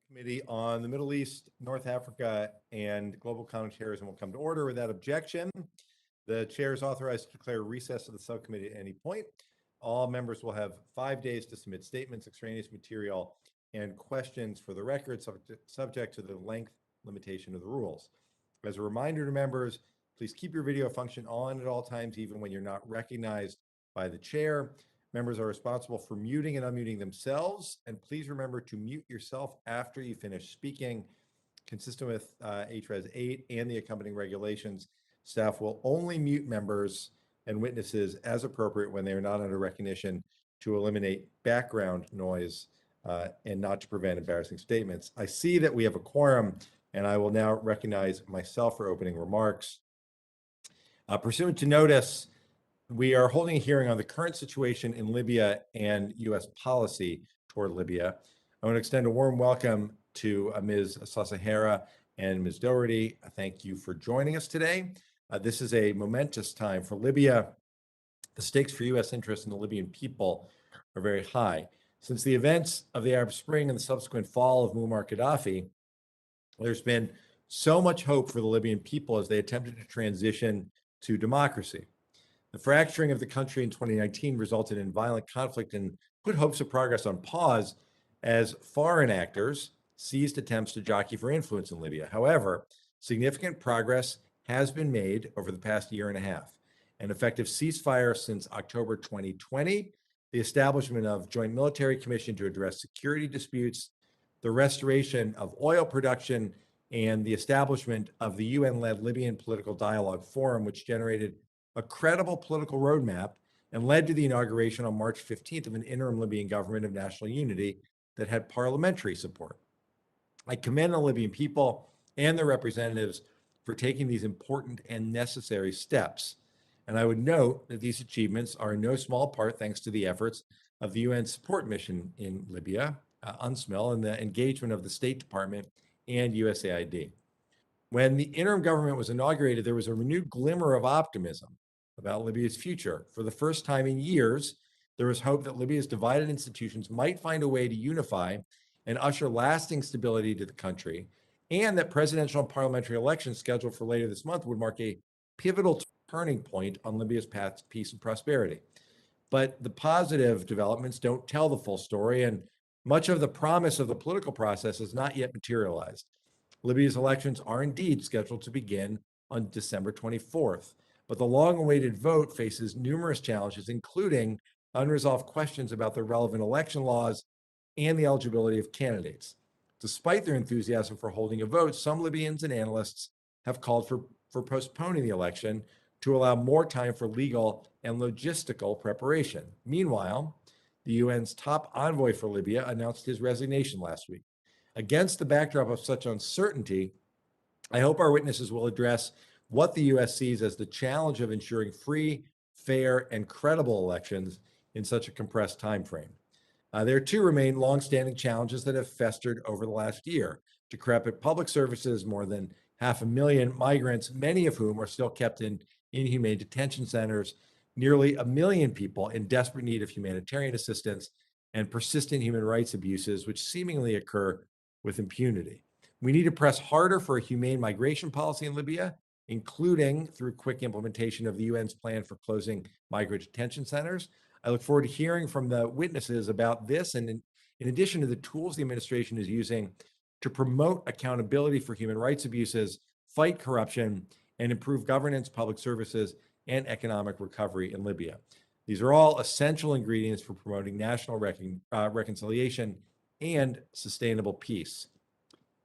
Subcommittee on the Middle East, North Africa, and Global Counterterrorism will come to order. Without objection, the chair is authorized to declare recess of the subcommittee at any point. All members will have 5 days to submit statements, extraneous material, and questions for the record, subject to the length limitation of the rules. As a reminder to members, please keep your video function on at all times, even when you're not recognized by the chair. Members are responsible for muting and unmuting themselves, and please remember to mute yourself after you finish speaking. Consistent with HRES 8 and the accompanying regulations, staff will only mute members and witnesses as appropriate when they are not under recognition to eliminate background noise and not to prevent embarrassing statements. I see that we have a quorum, and I will now recognize myself for opening remarks. Pursuant to notice, we are holding a hearing on the current situation in Libya and U.S. policy toward Libya. I want to extend a warm welcome to Ms. Sasahara and Ms. Doherty. Thank you for joining us today. This is a momentous time for Libya. The stakes for U.S. interests in the Libyan people are very high. Since the events of the Arab Spring and the subsequent fall of Muammar Gaddafi, there's been so much hope for the Libyan people as they attempted to transition to democracy. The fracturing of the country in 2019 resulted in violent conflict and put hopes of progress on pause as foreign actors seized attempts to jockey for influence in Libya. However, significant progress has been made over the past year and a half. An effective ceasefire since October 2020, the establishment of Joint Military Commission to address security disputes, the restoration of oil production, and the establishment of the UN-led Libyan Political Dialogue Forum, which generated a credible political roadmap and led to the inauguration on March 15th of an interim Libyan government of national unity that had parliamentary support. I commend the Libyan people and their representatives for taking these important and necessary steps. And I would note that these achievements are in no small part thanks to the efforts of the UN support mission in Libya, UNSMIL, and the engagement of the State Department and USAID. When the interim government was inaugurated, there was a renewed glimmer of optimism about Libya's future. For the first time in years, there was hope that Libya's divided institutions might find a way to unify and usher lasting stability to the country, and that presidential and parliamentary elections scheduled for later this month would mark a pivotal turning point on Libya's path to peace and prosperity. But the positive developments don't tell the full story, and much of the promise of the political process has not yet materialized. Libya's elections are indeed scheduled to begin on December 24th, but the long-awaited vote faces numerous challenges, including unresolved questions about the relevant election laws and the eligibility of candidates. Despite their enthusiasm for holding a vote, some Libyans and analysts have called for postponing the election to allow more time for legal and logistical preparation. Meanwhile, the UN's top envoy for Libya announced his resignation last week. Against the backdrop of such uncertainty, I hope our witnesses will address what the U.S. sees as the challenge of ensuring free, fair, and credible elections in such a compressed time frame. There too remain longstanding challenges that have festered over the last year. Decrepit public services, more than 500,000 migrants, many of whom are still kept in inhumane detention centers, nearly 1 million people in desperate need of humanitarian assistance, and persistent human rights abuses, which seemingly occur with impunity. We need to press harder for a humane migration policy in Libya, including through quick implementation of the UN's plan for closing migrant detention centers. I look forward to hearing from the witnesses about this, and in addition to the tools the administration is using to promote accountability for human rights abuses, fight corruption, and improve governance, public services, and economic recovery in Libya. These are all essential ingredients for promoting national reconciliation and sustainable peace.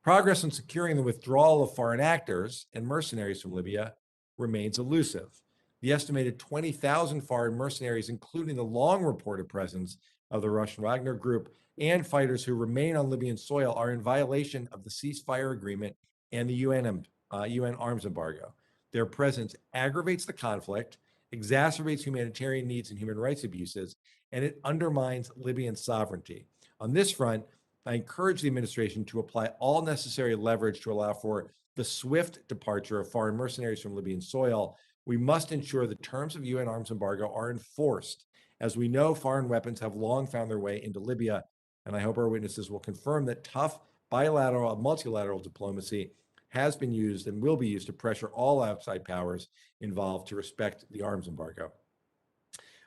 Progress in securing the withdrawal of foreign actors and mercenaries from Libya remains elusive. The estimated 20,000 foreign mercenaries, including the long-reported presence of the Russian Wagner Group and fighters who remain on Libyan soil, are in violation of the ceasefire agreement and the UN arms embargo. Their presence aggravates the conflict, exacerbates humanitarian needs and human rights abuses, and it undermines Libyan sovereignty. On this front, I encourage the administration to apply all necessary leverage to allow for the swift departure of foreign mercenaries from Libyan soil. We must ensure the terms of UN arms embargo are enforced. As we know, foreign weapons have long found their way into Libya, and I hope our witnesses will confirm that tough bilateral and multilateral diplomacy has been used and will be used to pressure all outside powers involved to respect the arms embargo.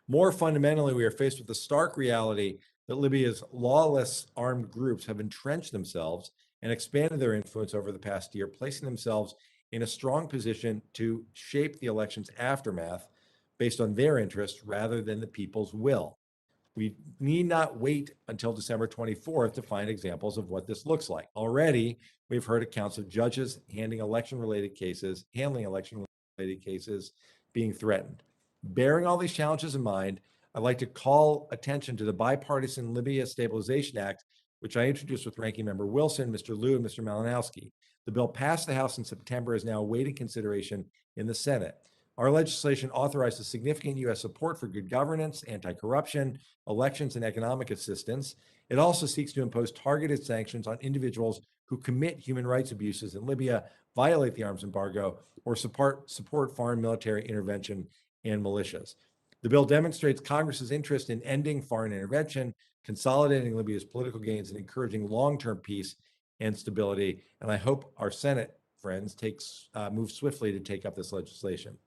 More fundamentally, we are faced with the stark reality that Libya's lawless armed groups have entrenched themselves and expanded their influence over the past year, placing themselves in a strong position to shape the election's aftermath based on their interests rather than the people's will. We need not wait until December 24th to find examples of what this looks like. Already, we've heard accounts of judges handling election-related cases being threatened. Bearing all these challenges in mind, I'd like to call attention to the bipartisan Libya Stabilization Act, which I introduced with Ranking Member Wilson, Mr. Liu, and Mr. Malinowski. The bill passed the House in September, is now awaiting consideration in the Senate. Our legislation authorizes significant U.S. support for good governance, anti-corruption, elections, and economic assistance. It also seeks to impose targeted sanctions on individuals who commit human rights abuses in Libya, violate the arms embargo, or support foreign military intervention and militias. The bill demonstrates Congress's interest in ending foreign intervention, consolidating Libya's political gains, and encouraging long-term peace and stability. And I hope our Senate friends move swiftly to take up this legislation.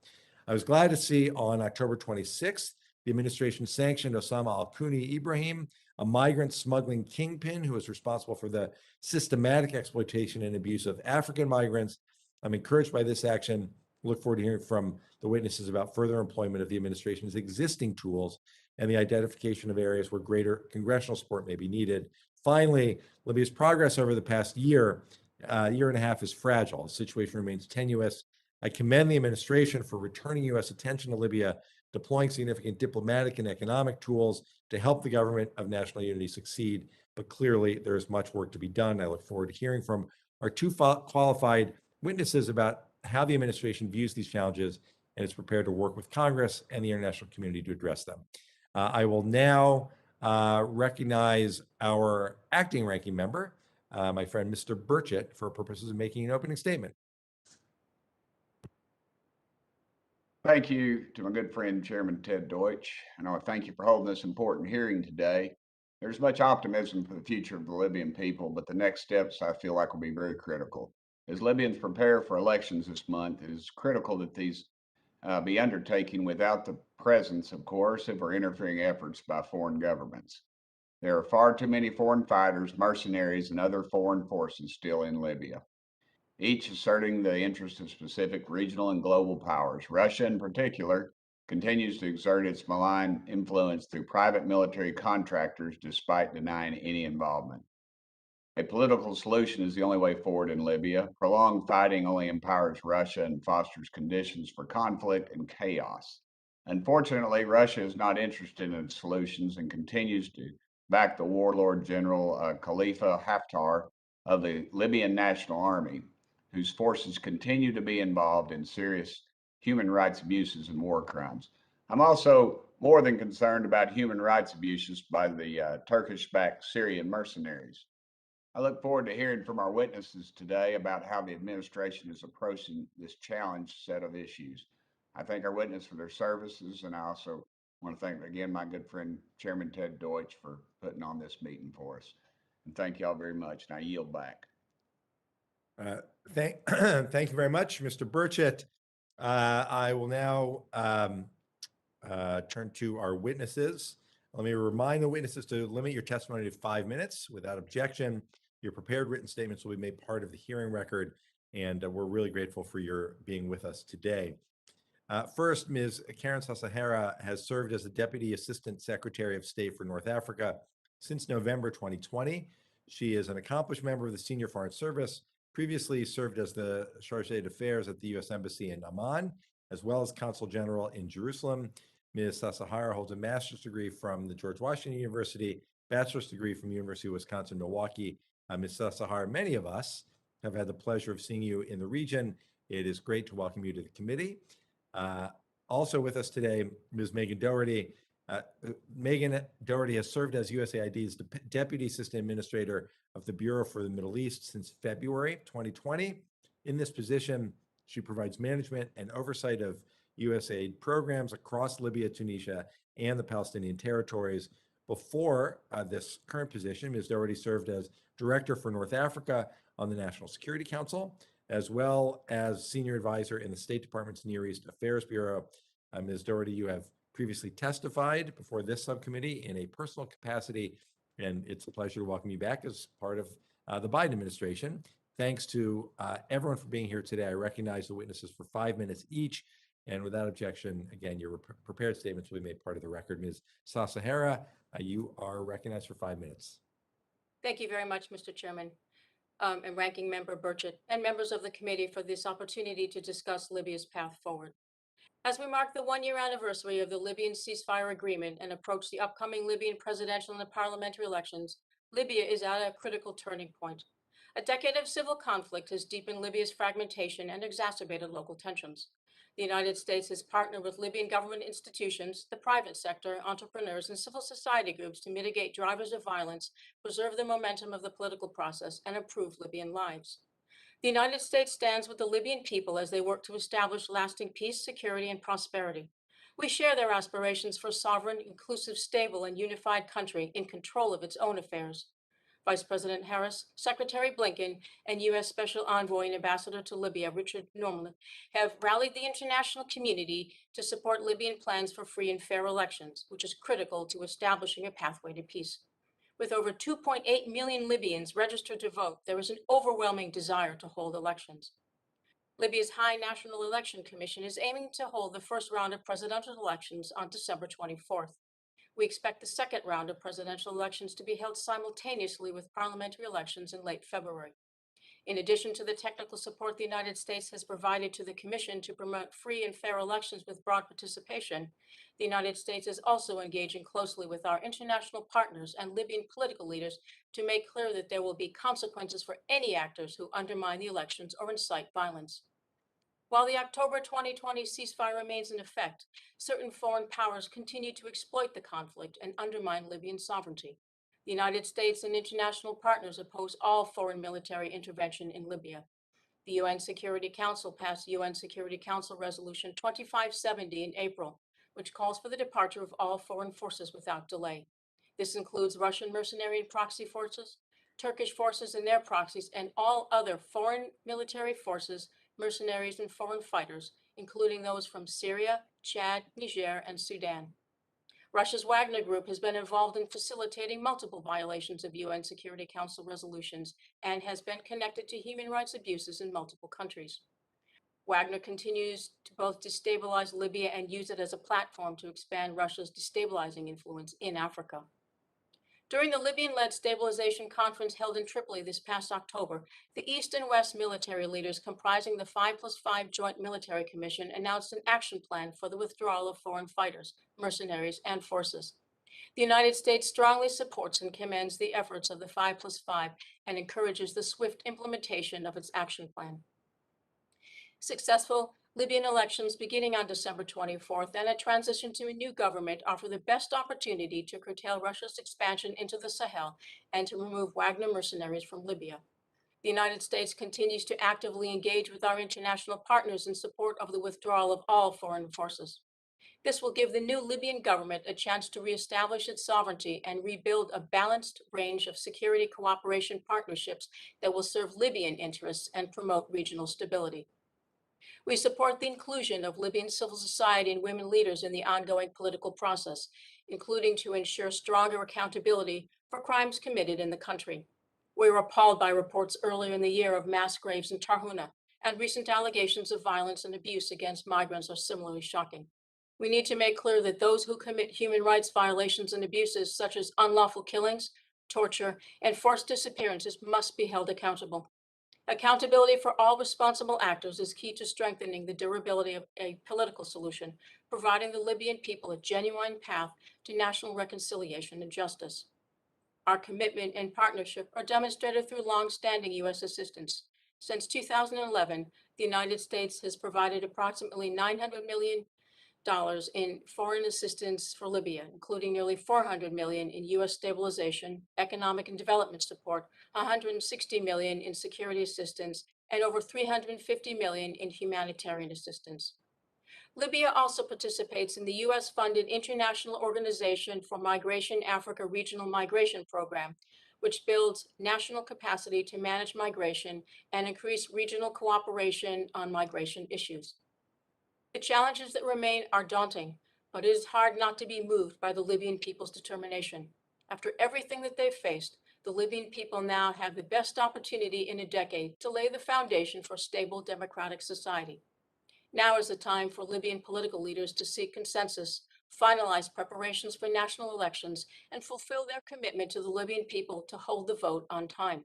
I was glad to see on October 26th, the administration sanctioned Osama al-Kuni Ibrahim, a migrant smuggling kingpin who is responsible for the systematic exploitation and abuse of African migrants. I'm encouraged by this action. Look forward to hearing from the witnesses about further employment of the administration's existing tools and the identification of areas where greater congressional support may be needed. Finally, Libya's progress over the past year and a half is fragile. The situation remains tenuous. I commend the administration for returning U.S. attention to Libya, deploying significant diplomatic and economic tools to help the government of national unity succeed. But clearly, there is much work to be done. I look forward to hearing from our two qualified witnesses about how the administration views these challenges and is prepared to work with Congress and the international community to address them. I will now recognize our acting ranking member, my friend Mr. Burchett, for purposes of making an opening statement. Thank you to my good friend, Chairman Ted Deutch, and I want to thank you for holding this important hearing today. There's much optimism for the future of the Libyan people, but the next steps I feel like will be very critical. As Libyans prepare for elections this month, it is critical that these be undertaken without the presence of coercive or interfering efforts by foreign governments. There are far too many foreign fighters, mercenaries, and other foreign forces still in Libya, each asserting the interests of specific regional and global powers. Russia, in particular, continues to exert its malign influence through private military contractors despite denying any involvement. A political solution is the only way forward in Libya. Prolonged fighting only empowers Russia and fosters conditions for conflict and chaos. Unfortunately, Russia is not interested in solutions and continues to back the warlord general Khalifa Haftar of the Libyan National Army, whose forces continue to be involved in serious human rights abuses and war crimes. I'm also more than concerned about human rights abuses by the Turkish-backed Syrian mercenaries. I look forward to hearing from our witnesses today about how the administration is approaching this challenged set of issues. I thank our witnesses for their services, and I also want to thank again my good friend Chairman Ted Deutch for putting on this meeting for us. And thank you all very much, and I yield back. Thank you very much, Mr. Burchett. I will now turn to our witnesses. Let me remind the witnesses to limit your testimony to 5 minutes without objection. Your prepared written statements will be made part of the hearing record, and we're really grateful for your being with us today. First, Ms. Karen Sasahara has served as the Deputy Assistant Secretary of State for North Africa since November 2020. She is an accomplished member of the Senior Foreign Service, previously served as the Chargé d'Affaires at the U.S. Embassy in Amman, as well as Consul General in Jerusalem. Ms. Sasahara holds a master's degree from the George Washington University, bachelor's degree from the University of Wisconsin-Milwaukee. Ms. Sasahara, many of us have had the pleasure of seeing you in the region. It is great to welcome you to the committee. Also with us today, Ms. Megan Doherty. Megan Doherty has served as USAID's Deputy Assistant Administrator of the Bureau for the Middle East since February 2020. In this position, she provides management and oversight of USAID programs across Libya, Tunisia, and the Palestinian territories. Before this current position, Ms. Doherty served as Director for North Africa on the National Security Council, as well as Senior Advisor in the State Department's Near East Affairs Bureau. Ms. Doherty, you have previously testified before this subcommittee in a personal capacity, and it's a pleasure to welcome you back as part of the Biden administration. Thanks to everyone for being here today. I recognize the witnesses for 5 minutes each, and without objection, again, your prepared statements will be made part of the record. Ms. Sasahara, you are recognized for 5 minutes. Thank you very much, Mr. Chairman, and Ranking Member Burchett, and members of the committee for this opportunity to discuss Libya's path forward. As we mark the one-year anniversary of the Libyan ceasefire agreement and approach the upcoming Libyan presidential and parliamentary elections, Libya is at a critical turning point. A decade of civil conflict has deepened Libya's fragmentation and exacerbated local tensions. The United States has partnered with Libyan government institutions, the private sector, entrepreneurs, and civil society groups to mitigate drivers of violence, preserve the momentum of the political process, and improve Libyan lives. The United States stands with the Libyan people as they work to establish lasting peace, security, and prosperity. We share their aspirations for a sovereign, inclusive, stable, and unified country in control of its own affairs. Vice President Harris, Secretary Blinken, and U.S. Special Envoy and Ambassador to Libya, Richard Norman, have rallied the international community to support Libyan plans for free and fair elections, which is critical to establishing a pathway to peace. With over 2.8 million Libyans registered to vote, there is an overwhelming desire to hold elections. Libya's High National Election Commission is aiming to hold the first round of presidential elections on December 24th. We expect the second round of presidential elections to be held simultaneously with parliamentary elections in late February. In addition to the technical support the United States has provided to the Commission to promote free and fair elections with broad participation, the United States is also engaging closely with our international partners and Libyan political leaders to make clear that there will be consequences for any actors who undermine the elections or incite violence. While the October 2020 ceasefire remains in effect, certain foreign powers continue to exploit the conflict and undermine Libyan sovereignty. The United States and international partners oppose all foreign military intervention in Libya. The UN Security Council passed UN Security Council Resolution 2570 in April, which calls for the departure of all foreign forces without delay. This includes Russian mercenary and proxy forces, Turkish forces and their proxies, and all other foreign military forces, mercenaries, and foreign fighters, including those from Syria, Chad, Niger, and Sudan. Russia's Wagner Group has been involved in facilitating multiple violations of UN Security Council resolutions and has been connected to human rights abuses in multiple countries. Wagner continues to both destabilize Libya and use it as a platform to expand Russia's destabilizing influence in Africa. During the Libyan-led stabilization conference held in Tripoli this past October, the East and West military leaders comprising the 5+5 Joint Military Commission announced an action plan for the withdrawal of foreign fighters, mercenaries, and forces. The United States strongly supports and commends the efforts of the 5+5 and encourages the swift implementation of its action plan. Successful Libyan elections beginning on December 24th and a transition to a new government offer the best opportunity to curtail Russia's expansion into the Sahel and to remove Wagner mercenaries from Libya. The United States continues to actively engage with our international partners in support of the withdrawal of all foreign forces. This will give the new Libyan government a chance to reestablish its sovereignty and rebuild a balanced range of security cooperation partnerships that will serve Libyan interests and promote regional stability. We support the inclusion of Libyan civil society and women leaders in the ongoing political process, including to ensure stronger accountability for crimes committed in the country. We were appalled by reports earlier in the year of mass graves in Tarhuna, and recent allegations of violence and abuse against migrants are similarly shocking. We need to make clear that those who commit human rights violations and abuses, such as unlawful killings, torture, and forced disappearances, must be held accountable. Accountability for all responsible actors is key to strengthening the durability of a political solution, providing the Libyan people a genuine path to national reconciliation and justice. Our commitment and partnership are demonstrated through long-standing U.S. assistance. Since 2011, the United States has provided approximately $900 million in foreign assistance for Libya, including nearly $400 million in U.S. stabilization, economic and development support, $160 million in security assistance, and over $350 million in humanitarian assistance. Libya also participates in the US-funded International Organization for Migration Africa Regional Migration Program, which builds national capacity to manage migration and increase regional cooperation on migration issues. The challenges that remain are daunting, but it is hard not to be moved by the Libyan people's determination. After everything that they've faced, the Libyan people now have the best opportunity in a decade to lay the foundation for a stable democratic society. Now is the time for Libyan political leaders to seek consensus, finalize preparations for national elections, and fulfill their commitment to the Libyan people to hold the vote on time.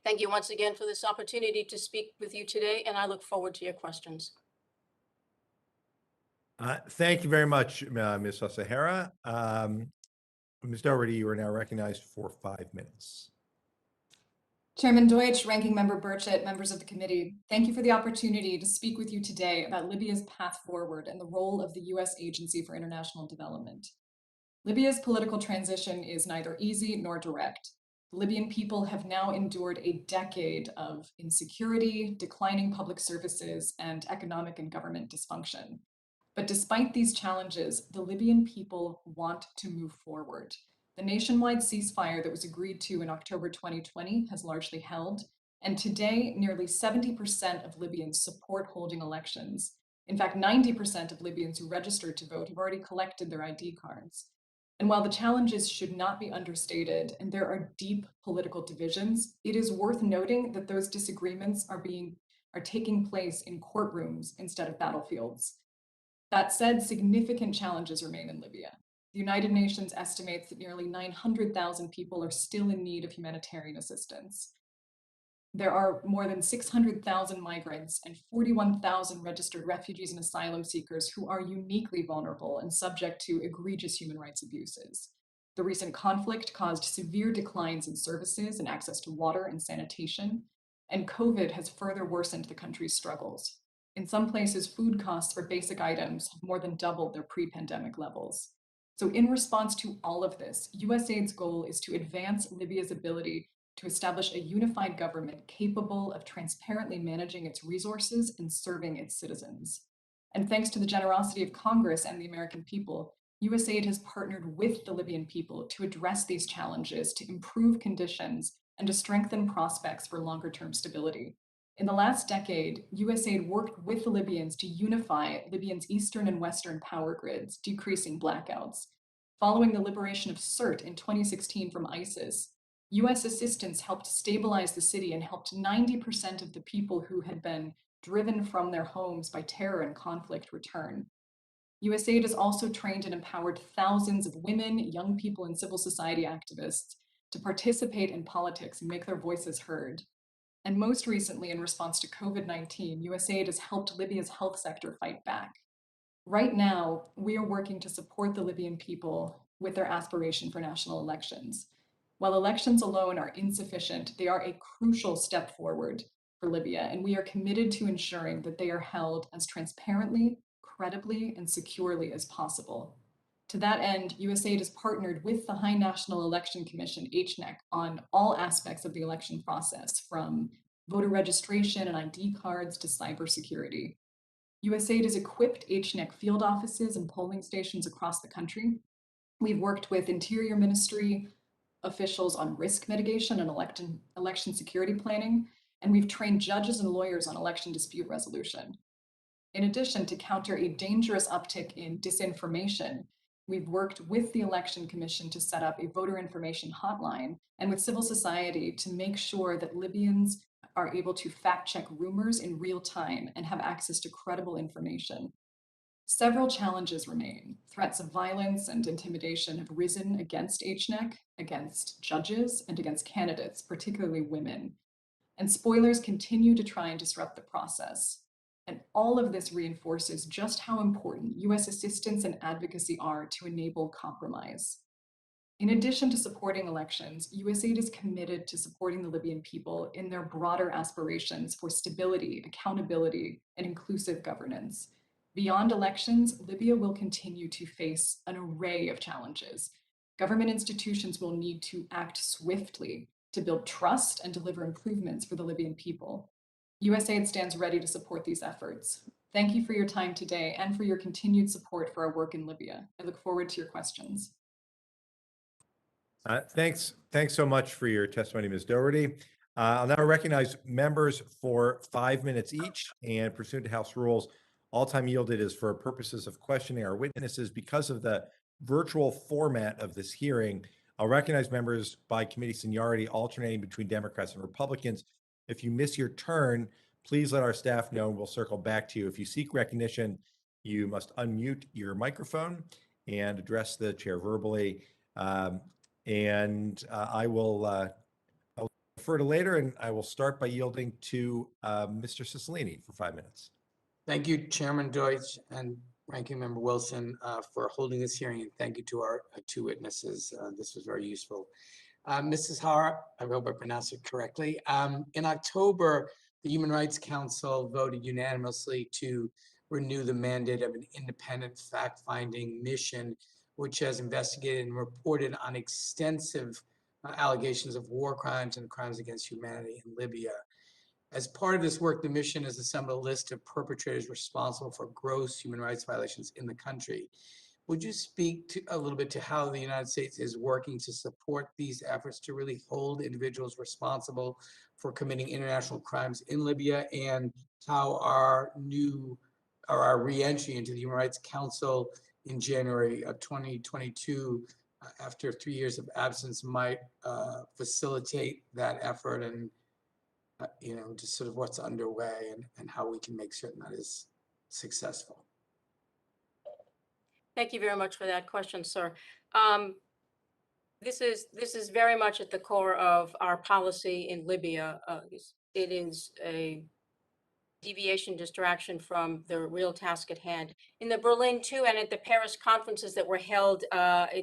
Thank you once again for this opportunity to speak with you today, and I look forward to your questions. Thank you very much, Ms. Sasahara. Ms. Doherty, you are now recognized for 5 minutes. Chairman Deutch, Ranking Member Burchett, members of the committee, thank you for the opportunity to speak with you today about Libya's path forward and the role of the U.S. Agency for International Development. Libya's political transition is neither easy nor direct. The Libyan people have now endured a decade of insecurity, declining public services, and economic and government dysfunction. But despite these challenges, the Libyan people want to move forward. The nationwide ceasefire that was agreed to in October 2020 has largely held, and today nearly 70% of Libyans support holding elections. In fact, 90% of Libyans who registered to vote have already collected their ID cards. And while the challenges should not be understated and there are deep political divisions, it is worth noting that those disagreements are taking place in courtrooms instead of battlefields. That said, significant challenges remain in Libya. The United Nations estimates that nearly 900,000 people are still in need of humanitarian assistance. There are more than 600,000 migrants and 41,000 registered refugees and asylum seekers who are uniquely vulnerable and subject to egregious human rights abuses. The recent conflict caused severe declines in services and access to water and sanitation, and COVID has further worsened the country's struggles. In some places, food costs for basic items have more than doubled their pre-pandemic levels. So in response to all of this, USAID's goal is to advance Libya's ability to establish a unified government capable of transparently managing its resources and serving its citizens. And thanks to the generosity of Congress and the American people, USAID has partnered with the Libyan people to address these challenges, to improve conditions, and to strengthen prospects for longer-term stability. In the last decade, USAID worked with the Libyans to unify Libya's eastern and western power grids, decreasing blackouts. Following the liberation of Sirte in 2016 from ISIS, US assistance helped stabilize the city and helped 90% of the people who had been driven from their homes by terror and conflict return. USAID has also trained and empowered thousands of women, young people, and civil society activists to participate in politics and make their voices heard. And most recently, in response to COVID-19, USAID has helped Libya's health sector fight back. Right now, we are working to support the Libyan people with their aspiration for national elections. While elections alone are insufficient, they are a crucial step forward for Libya, and we are committed to ensuring that they are held as transparently, credibly, and securely as possible. To that end, USAID has partnered with the High National Election Commission, HNEC, on all aspects of the election process, from voter registration and ID cards to cybersecurity. USAID has equipped HNEC field offices and polling stations across the country. We've worked with Interior Ministry officials on risk mitigation and election security planning, and we've trained judges and lawyers on election dispute resolution. In addition, to counter a dangerous uptick in disinformation, we've worked with the Election Commission to set up a voter information hotline and with civil society to make sure that Libyans are able to fact-check rumors in real time and have access to credible information. Several challenges remain. Threats of violence and intimidation have risen against HNEC, against judges, and against candidates, particularly women. And spoilers continue to try and disrupt the process. And all of this reinforces just how important US assistance and advocacy are to enable compromise. In addition to supporting elections, USAID is committed to supporting the Libyan people in their broader aspirations for stability, accountability, and inclusive governance. Beyond elections, Libya will continue to face an array of challenges. Government institutions will need to act swiftly to build trust and deliver improvements for the Libyan people. USAID stands ready to support these efforts. Thank you for your time today and for your continued support for our work in Libya. I look forward to your questions. Thanks so much for your testimony, Ms. Doherty. I'll now recognize members for 5 minutes each, and pursuant to House rules, all time yielded is for purposes of questioning our witnesses. Because of the virtual format of this hearing, I'll recognize members by committee seniority, alternating between Democrats and Republicans. If you miss your turn, please let our staff know and we'll circle back to you. If you seek recognition, you must unmute your microphone and address the chair verbally. I will refer to later, and I will start by yielding to Mr. Cicilline for 5 minutes. Thank you, Chairman Deutch and Ranking Member Wilson, for holding this hearing, and thank you to our two witnesses. This was very useful. Mrs. Sasahara, I hope I pronounced it correctly. In October, the Human Rights Council voted unanimously to renew the mandate of an independent fact-finding mission, which has investigated and reported on extensive allegations of war crimes and crimes against humanity in Libya. As part of this work, the mission has assembled a list of perpetrators responsible for gross human rights violations in the country. Would you speak a little bit to how the United States is working to support these efforts to really hold individuals responsible for committing international crimes in Libya, and how our re-entry into the Human Rights Council in January of 2022, after 3 years of absence, might facilitate that effort, and just sort of what's underway and how we can make certain that is successful. Thank you very much for that question, sir. This is very much at the core of our policy in Libya. It is a deviation, distraction from the real task at hand. In the Berlin II and at the Paris conferences that were held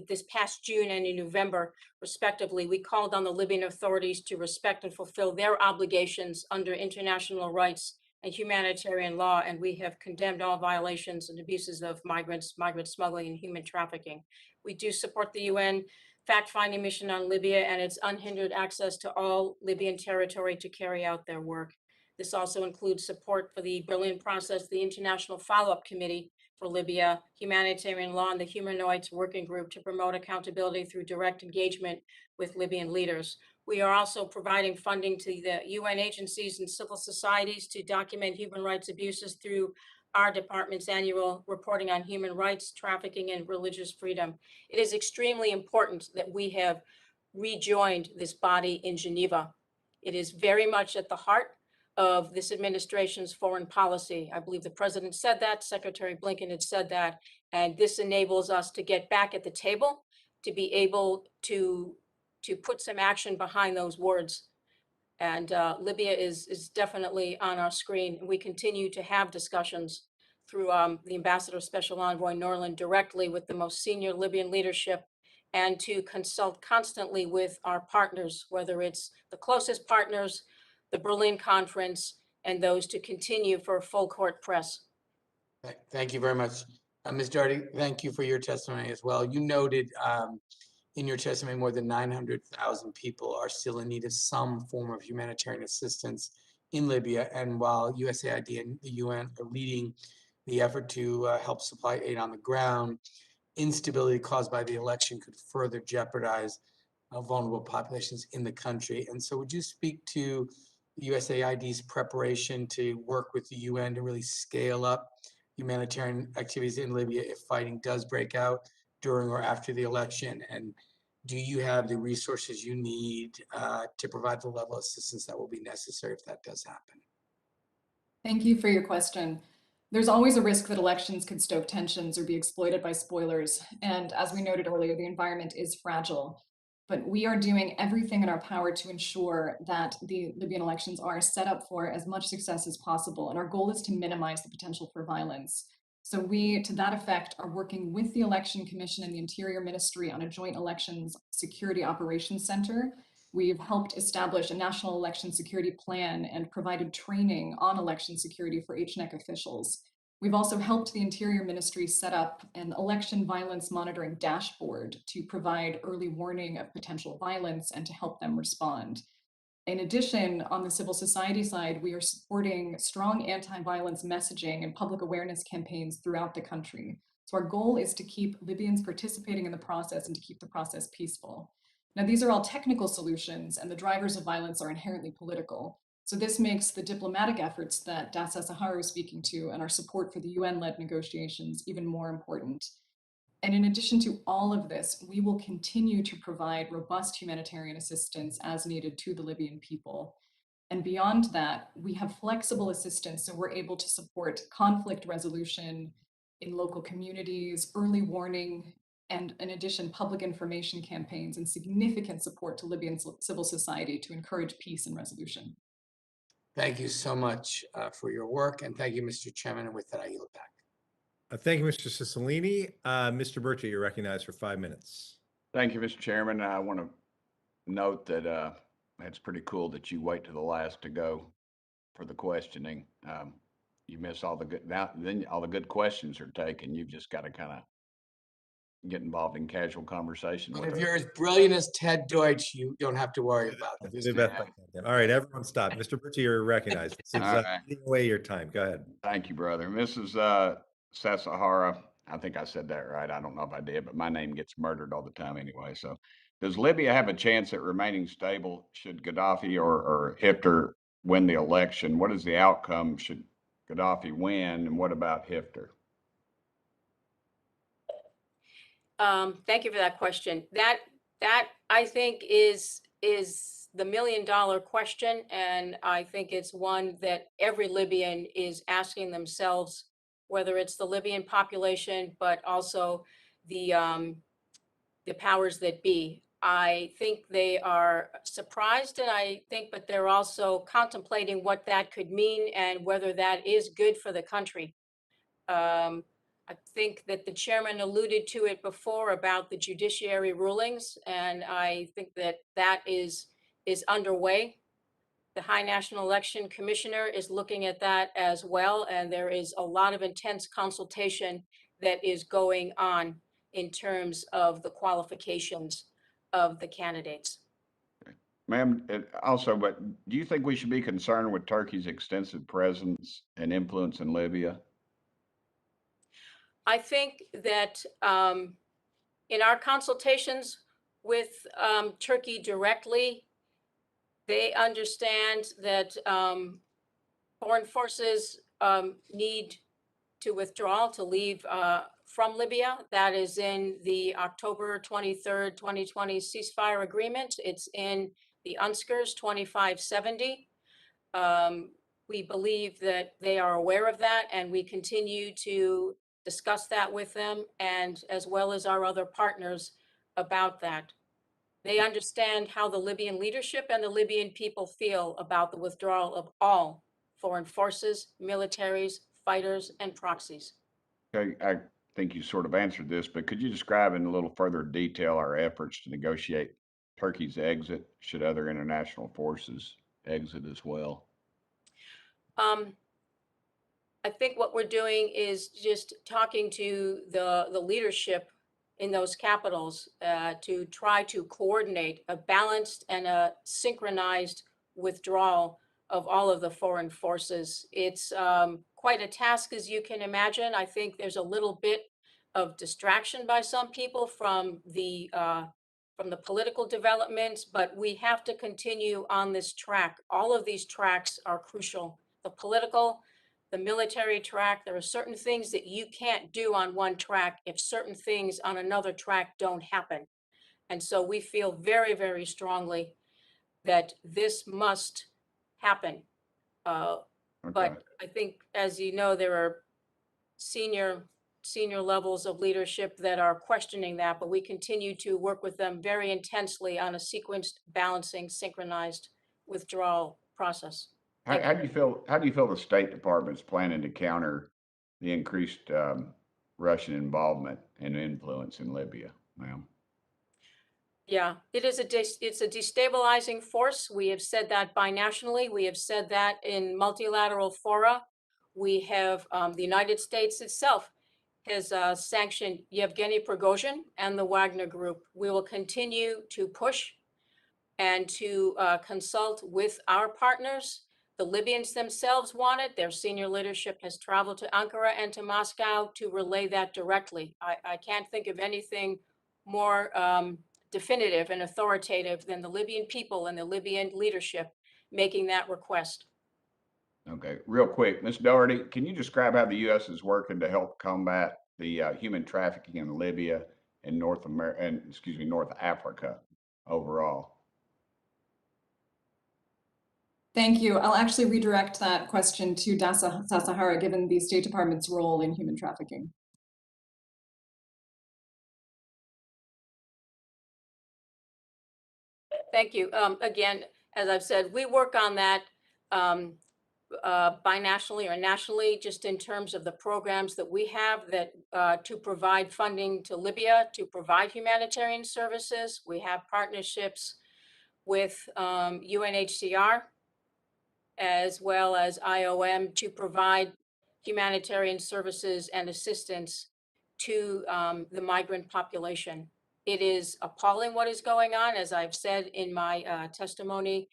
this past June and in November, respectively, we called on the Libyan authorities to respect and fulfill their obligations under international rights and humanitarian law, and we have condemned all violations and abuses of migrant smuggling and human trafficking. We do support the UN fact-finding mission on Libya and its unhindered access to all Libyan territory to carry out their work. This also includes support for the Berlin process, the International Follow-up Committee for Libya, Humanitarian Law, and the Human Rights Working Group to promote accountability through direct engagement with Libyan leaders. We are also providing funding to the UN agencies and civil societies to document human rights abuses through our department's annual reporting on human rights, trafficking, and religious freedom. It is extremely important that we have rejoined this body in Geneva. It is very much at the heart of this administration's foreign policy. I believe the president said that, Secretary Blinken had said that, and this enables us to get back at the table, to be able to put some action behind those words. And Libya is definitely on our screen. And we continue to have discussions through the Ambassador Special Envoy Norland directly with the most senior Libyan leadership, and to consult constantly with our partners, whether it's the closest partners, the Berlin conference, and those to continue for a full court press. Thank you very much. Ms. Doherty, thank you for your testimony as well. You noted in your testimony more than 900,000 people are still in need of some form of humanitarian assistance in Libya. And while USAID and the UN are leading the effort to help supply aid on the ground, instability caused by the election could further jeopardize vulnerable populations in the country. And so would you speak to USAID's preparation to work with the UN to really scale up humanitarian activities in Libya if fighting does break out during or after the election? And do you have the resources you need to provide the level of assistance that will be necessary if that does happen? Thank you for your question. There's always a risk that elections could stoke tensions or be exploited by spoilers. And as we noted earlier, the environment is fragile. But we are doing everything in our power to ensure that the Libyan elections are set up for as much success as possible. And our goal is to minimize the potential for violence. So we, to that effect, are working with the Election Commission and the Interior Ministry on a joint elections security operations center. We've helped establish a national election security plan and provided training on election security for HNEC officials. We've also helped the Interior Ministry set up an election violence monitoring dashboard to provide early warning of potential violence and to help them respond. In addition, on the civil society side, we are supporting strong anti-violence messaging and public awareness campaigns throughout the country. So our goal is to keep Libyans participating in the process and to keep the process peaceful. Now, these are all technical solutions, and the drivers of violence are inherently political. So this makes the diplomatic efforts that Sasahara is speaking to and our support for the UN-led negotiations even more important. And in addition to all of this, we will continue to provide robust humanitarian assistance as needed to the Libyan people. And beyond that, we have flexible assistance, so we're able to support conflict resolution in local communities, early warning, and in addition, public information campaigns and significant support to Libyan civil society to encourage peace and resolution. Thank you so much for your work, and thank you, Mr. Chairman. And with that, I yield back. Thank you, Mr. Cicilline. Mr. Burchett, you're recognized for 5 minutes. Thank you, Mr. Chairman. I want to note that it's pretty cool that you wait to the last to go for the questioning. You miss all the good, then all the good questions are taken. You've just got to kind of get involved in casual conversation But with if us. you're as brilliant as Ted Deutch, you don't have to worry about I'll that. do the Mr. best I Chairman. can. All right, everyone stop. Mr. Burchett, you're recognized. This is All right. eating away your time. Go ahead. Thank you, brother. Mrs. Sasahara, I think I said that right. I don't know if I did, but my name gets murdered all the time anyway. So does Libya have a chance at remaining stable should Gaddafi or Hifter win the election? What is the outcome should Gaddafi win? And what about Hifter? Thank you for that question. That I think is the $1 million question, and I think it's one that every Libyan is asking themselves, whether it's the Libyan population, but also the powers that be. I think they are surprised, and but they're also contemplating what that could mean and whether that is good for the country. I think that the chairman alluded to it before about the judiciary rulings, and I think that is underway. The High National Election Commissioner is looking at that as well, and there is a lot of intense consultation that is going on in terms of the qualifications of the candidates. Ma'am, also, but do you think we should be concerned with Turkey's extensive presence and influence in Libya? I think that in our consultations with Turkey directly, they understand that foreign forces need to withdraw, to leave from Libya. That is in the October 23rd, 2020 ceasefire agreement. It's in the UNSCR's 2570. We believe that they are aware of that, and we continue to discuss that with them, and as well as our other partners about that. They understand how the Libyan leadership and the Libyan people feel about the withdrawal of all foreign forces, militaries, fighters, and proxies. Okay, I think you sort of answered this, but could you describe in a little further detail our efforts to negotiate Turkey's exit should other international forces exit as well? I think what we're doing is just talking to the leadership in those capitals to try to coordinate a balanced and a synchronized withdrawal of all of the foreign forces. It's quite a task, as you can imagine. I think there's a little bit of distraction by some people from the political developments, but we have to continue on this track. All of these tracks are crucial. The political, the military track, there are certain things that you can't do on one track if certain things on another track don't happen. And so we feel very, very strongly that this must happen. But I think, as you know, there are senior levels of leadership that are questioning that, but we continue to work with them very intensely on a sequenced, balancing, synchronized withdrawal process. How do you feel? How do you feel the State Department's planning to counter the increased Russian involvement and influence in Libya, ma'am? Yeah, it's a destabilizing force. We have said that binationally. We have said that in multilateral fora. We have the United States itself has sanctioned Yevgeny Prigozhin and the Wagner Group. We will continue to push and to consult with our partners. The Libyans themselves want it. Their senior leadership has traveled to Ankara and to Moscow to relay that directly. I can't think of anything more definitive and authoritative than the Libyan people and the Libyan leadership making that request. Okay, real quick, Ms. Doherty, can you describe how the U.S. is working to help combat the human trafficking in Libya and North Africa overall? Thank you. I'll actually redirect that question to Sasahara, given the State Department's role in human trafficking. Thank you. Again, as I've said, we work on that binationally or nationally, just in terms of the programs that we have that to provide funding to Libya, to provide humanitarian services. We have partnerships with UNHCR as well as IOM to provide humanitarian services and assistance to the migrant population. It is appalling what is going on. As I've said in my testimony,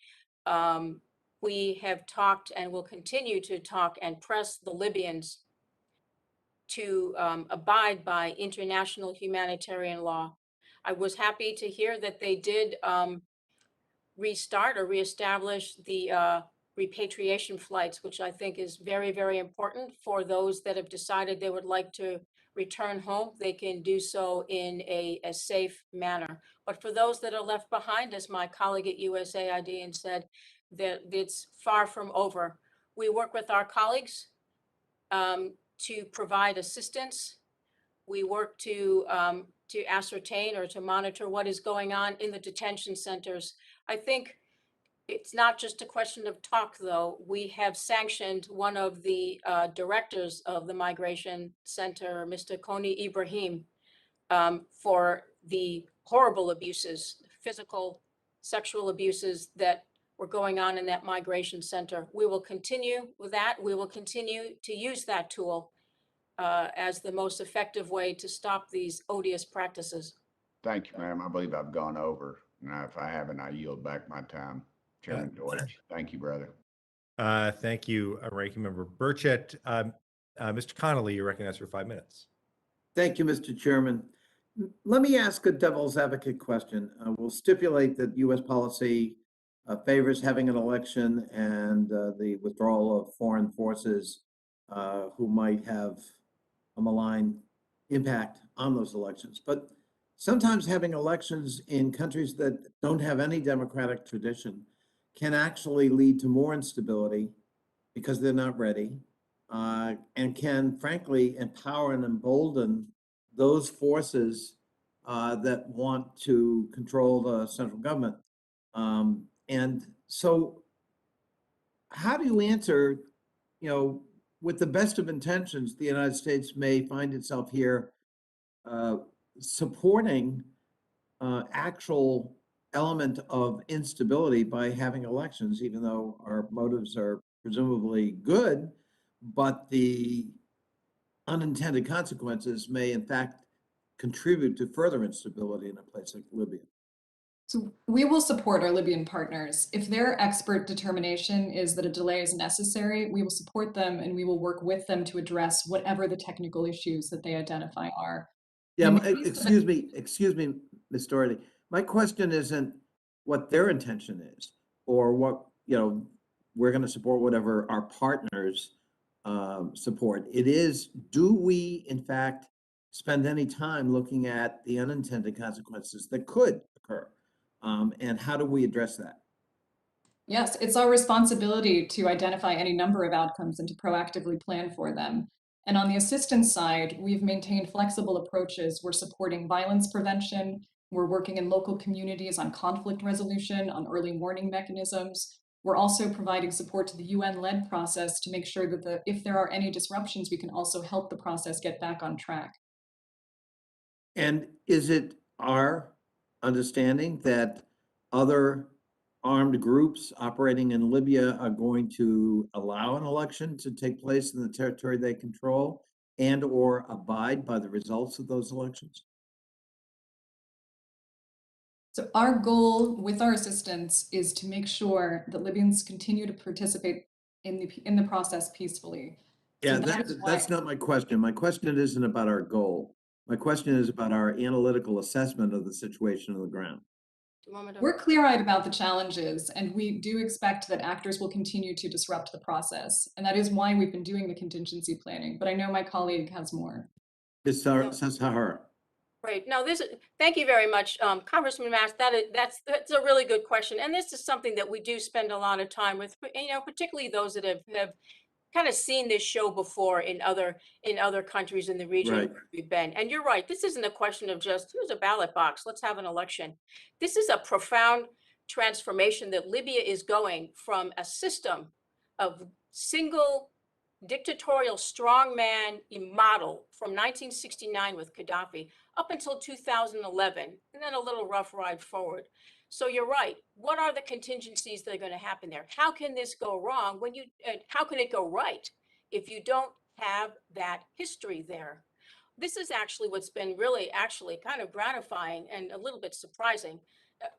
we have talked and will continue to talk and press the Libyans to abide by international humanitarian law. I was happy to hear that they did restart or reestablish the repatriation flights, which I think is very, very important for those that have decided they would like to return home. They can do so in a safe manner. But for those that are left behind, as my colleague at USAID said, that it's far from over. We work with our colleagues to provide assistance. We work to ascertain or to monitor what is going on in the detention centers. I think it's not just a question of talk, though. We have sanctioned one of the directors of the Migration Center, Mr. Koni Ibrahim, for the horrible abuses, physical, sexual abuses that were going on in that migration center. We will continue with that. We will continue to use that tool as the most effective way to stop these odious practices. Thank you, ma'am. I believe I've gone over. Now, if I haven't, I yield back my time. Chairman Deutch, thank you, brother. Thank you, Ranking Member Burchett. Mr. Connolly, you're recognized for 5 minutes. Thank you, Mr. Chairman. Let me ask a devil's advocate question. We'll stipulate that U.S. policy favors having an election and the withdrawal of foreign forces who might have a malign impact on those elections. But sometimes having elections in countries that don't have any democratic tradition can actually lead to more instability because they're not ready, and can frankly empower and embolden those forces that want to control the central government. And so how do you answer, with the best of intentions, the United States may find itself here supporting actual element of instability by having elections, even though our motives are presumably good, but the unintended consequences may in fact contribute to further instability in a place like Libya. So we will support our Libyan partners. If their expert determination is that a delay is necessary, we will support them and we will work with them to address whatever the technical issues that they identify are. Yeah, excuse me, Ms. Doherty. My question isn't what their intention is or what, we're going to support whatever our partners support. It is, do we in fact spend any time looking at the unintended consequences that could occur? And how do we address that? Yes, it's our responsibility to identify any number of outcomes and to proactively plan for them. And on the assistance side, we've maintained flexible approaches. We're supporting violence prevention. We're working in local communities on conflict resolution, on early warning mechanisms. We're also providing support to the UN-led process to make sure that if there are any disruptions, we can also help the process get back on track. And is it our understanding that other armed groups operating in Libya are going to allow an election to take place in the territory they control and or abide by the results of those elections? So our goal with our assistance is to make sure that Libyans continue to participate in the process peacefully. So Yeah, that is why- that's not my question. My question isn't about our goal. My question is about our analytical assessment of the situation on the ground. Do you want me to- We're clear-eyed about the challenges, and we do expect that actors will continue to disrupt the process. And that is why we've been doing the contingency planning. But I know my colleague has more. Ms. Sasahara. Right. No, thank you very much, Congressman Mast. That's a really good question. And this is something that we do spend a lot of time with, particularly those that have kind of seen this show before in other countries in the region Right. where we've been. And you're right, this isn't a question of just here's a ballot box, let's have an election. This is a profound transformation that Libya is going from a system of single dictatorial strongman model from 1969 with Gaddafi up until 2011, and then a little rough ride forward. So you're right. What are the contingencies that are going to happen there? How can this go wrong how can it go right if you don't have that history there? This is actually what's been really actually kind of gratifying and a little bit surprising,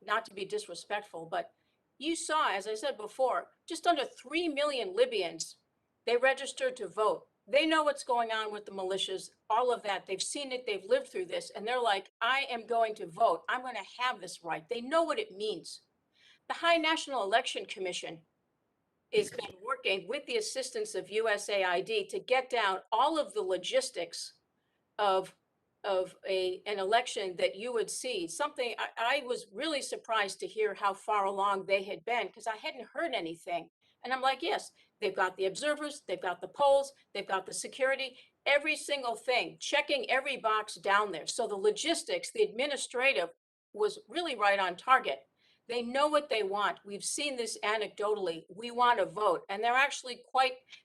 not to be disrespectful, but you saw, as I said before, just under 3 million Libyans, they registered to vote. They know what's going on with the militias, all of that. They've seen it, they've lived through this, and they're like, I am going to vote. I'm going to have this right. They know what it means. The High National Election Commission has been working with the assistance of USAID to get down all of the logistics of an election that you would see. Something I was really surprised to hear how far along they had been, because I hadn't heard anything. And I'm like, yes, they've got the observers, they've got the polls, they've got the security, every single thing, checking every box down there. So the logistics, the administrative was really right on target. They know what they want. We've seen this anecdotally. We want to vote. And they're actually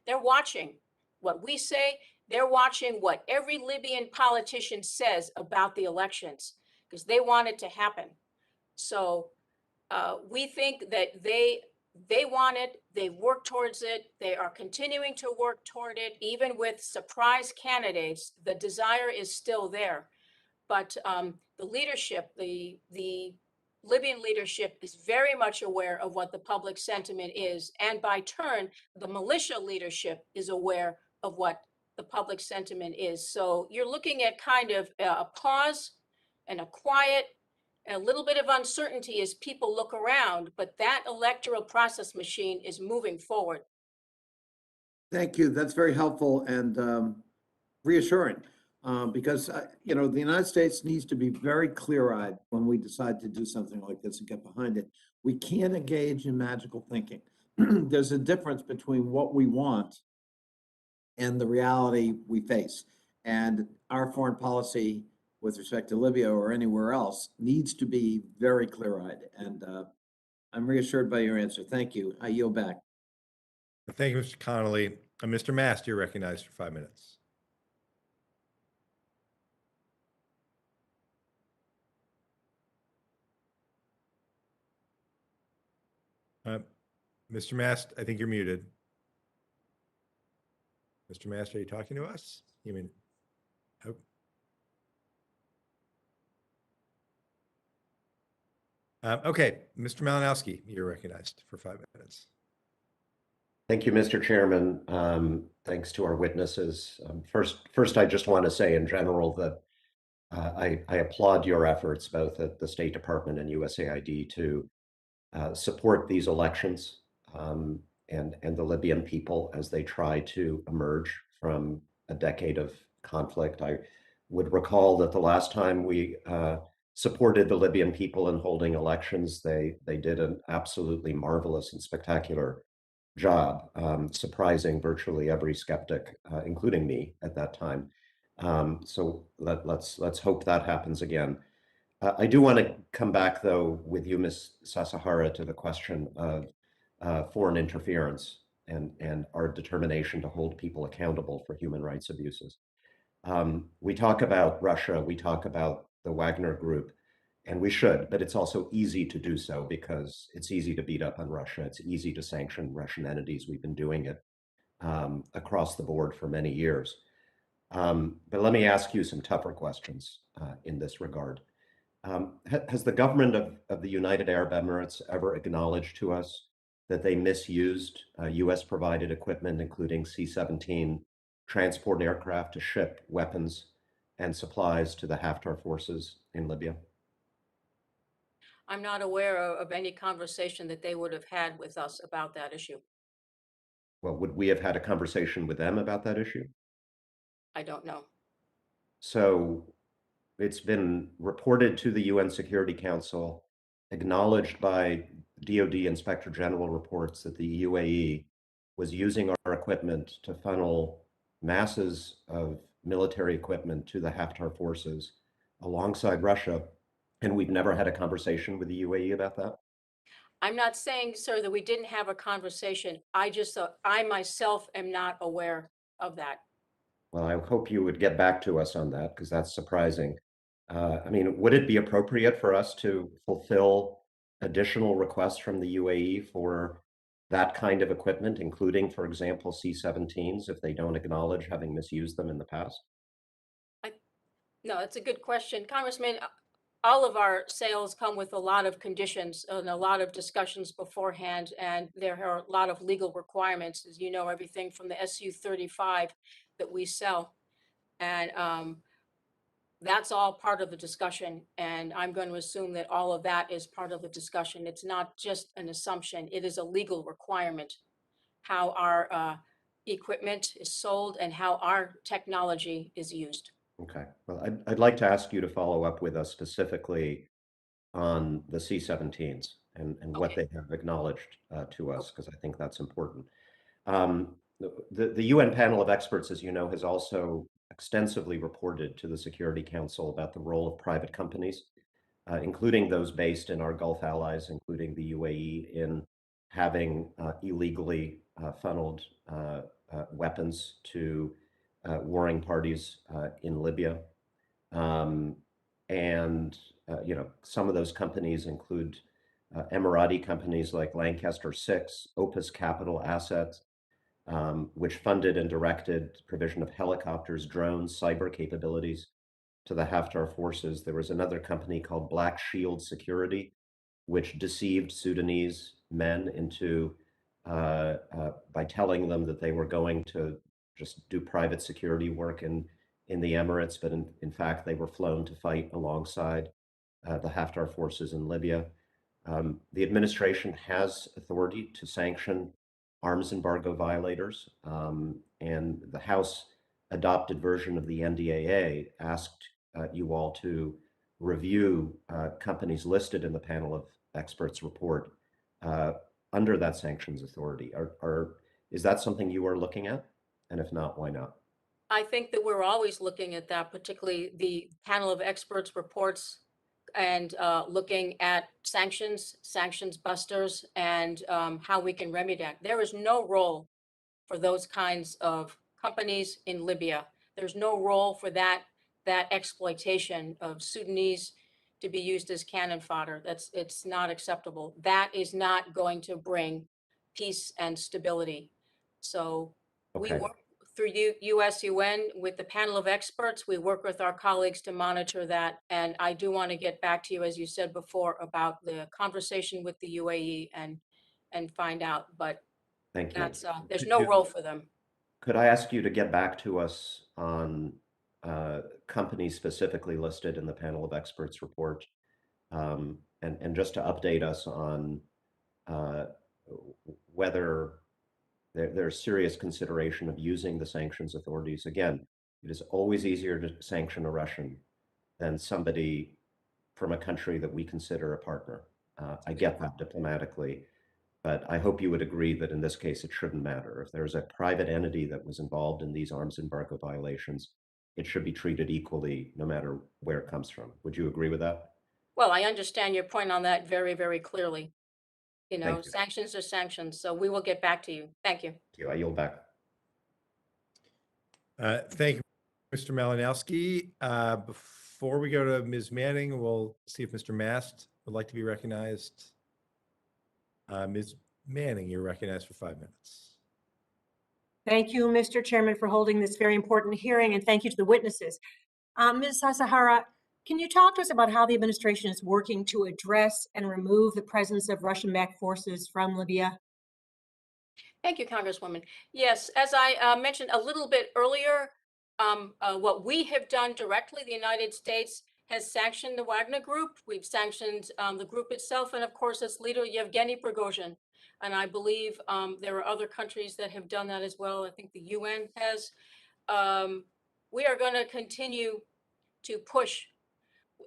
they're watching what we say. They're watching what every Libyan politician says about the elections, because they want it to happen. So we think that they want it, they've worked towards it, they are continuing to work toward it, even with surprise candidates. The desire is still there. But the leadership, the Libyan leadership is very much aware of what the public sentiment is. And by turn, the militia leadership is aware of what the public sentiment is. So you're looking at kind of a pause and a quiet, a little bit of uncertainty as people look around, but that electoral process machine is moving forward. Thank you. That's very helpful and reassuring because, the United States needs to be very clear-eyed when we decide to do something like this and get behind it. We can't engage in magical thinking. There's a difference between what we want and the reality we face. And our foreign policy with respect to Libya or anywhere else needs to be very clear-eyed. And I'm reassured by your answer. Thank you. I yield back. Thank you, Mr. Connolly. Mr. Mast, you're recognized for 5 minutes. Mr. Mast, I think you're muted. Mr. Mast, are you talking to us? You mean, oh. Okay, Mr. Malinowski, you're recognized for 5 minutes. Thank you, Mr. Chairman. Thanks to our witnesses. First, I just want to say in general that I applaud your efforts, both at the State Department and USAID, to support these elections and the Libyan people as they try to emerge from a decade of conflict. I would recall that the last time we supported the Libyan people in holding elections, they did an absolutely marvelous and spectacular job, surprising virtually every skeptic, including me at that time. So let's hope that happens again. I do want to come back, though, with you, Ms. Sasahara, to the question of foreign interference and our determination to hold people accountable for human rights abuses. We talk about Russia, we talk about the Wagner Group, and we should, but it's also easy to do so because it's easy to beat up on Russia. It's easy to sanction Russian entities. We've been doing it across the board for many years. But let me ask you some tougher questions in this regard. Has the government of the United Arab Emirates ever acknowledged to us that they misused US provided equipment, including C-17 transport aircraft, to ship weapons and supplies to the Haftar forces in Libya? I'm not aware of any conversation that they would have had with us about that issue. Well, would we have had a conversation with them about that issue? I don't know. So it's been reported to the UN Security Council, acknowledged by DoD Inspector General reports that the UAE was using our equipment to funnel masses of military equipment to the Haftar forces alongside Russia. And we've never had a conversation with the UAE about that. I'm not saying, sir, that we didn't have a conversation. I myself am not aware of that. Well, I hope you would get back to us on that because that's surprising. I mean, would it be appropriate for us to fulfill additional requests from the UAE for that kind of equipment, including, for example, C-17s, if they don't acknowledge having misused them in the past? No, it's a good question. Congressman, all of our sales come with a lot of conditions and a lot of discussions beforehand, and there are a lot of legal requirements, as you know, everything from the SU-35 that we sell. And that's all part of the discussion, and I'm going to assume that all of that is part of the discussion. It's not just an assumption. It is a legal requirement, how our equipment is sold and how our technology is used. Okay. Well, I'd like to ask you to follow up with us specifically on the C-17s and what Okay. they have acknowledged to us, because I think that's important. The UN panel of experts, as you know, has also extensively reported to the Security Council about the role of private companies, including those based in our Gulf allies, including the UAE, in having illegally funneled weapons to warring parties in Libya. You know, some of those companies include Emirati companies like Lancaster 6, Opus Capital Assets, which funded and directed provision of helicopters, drones, cyber capabilities to the Haftar forces. There was another company called Black Shield Security, which deceived Sudanese men into by telling them that they were going to just do private security work in the Emirates, but in fact they were flown to fight alongside the Haftar forces in Libya. The administration has authority to sanction arms embargo violators, and the House adopted version of the NDAA asked you all to review companies listed in the panel of experts report under that sanctions authority. Is that something you are looking at? And if not, why not? I think that we're always looking at that, particularly the panel of experts reports and looking at sanctions busters, and how we can remedy that. There is no role for those kinds of companies in Libya. There's no role for that exploitation of Sudanese to be used as cannon fodder. It's not acceptable. That is not going to bring peace and stability. So we Okay. work through USUN with the panel of experts. We work with our colleagues to monitor that. And I do want to get back to you, as you said before, about the conversation with the UAE and find out. But Thank you. that's there's no role for them. Could I ask you to get back to us on companies specifically listed in the panel of experts report, and just to update us on whether there's serious consideration of using the sanctions authorities. Again, it is always easier to sanction a Russian than somebody from a country that we consider a partner. I get that diplomatically, but I hope you would agree that in this case, it shouldn't matter. If there's a private entity that was involved in these arms embargo violations, it should be treated equally, no matter where it comes from. Would you agree with that? Well, I understand your point on that very, very clearly. You know, Thank you. sanctions are sanctions, so we will get back to you. Thank you. Thank you. I yield back. Thank you, Mr. Malinowski. Before we go to Ms. Manning, we'll see if Mr. Mast would like to be recognized. Ms. Manning, you're recognized for 5 minutes. Thank you, Mr. Chairman, for holding this very important hearing, and thank you to the witnesses. Ms. Sasahara, Can you talk to us about how the administration is working to address and remove the presence of Russian-backed forces from Libya? Thank you, Congresswoman. Yes, as I mentioned a little bit earlier, what we have done directly, the United States has sanctioned the Wagner Group. We've sanctioned the group itself, and of course, its leader, Yevgeny Prigozhin. And I believe there are other countries that have done that as well. I think the UN has. We are going to continue to push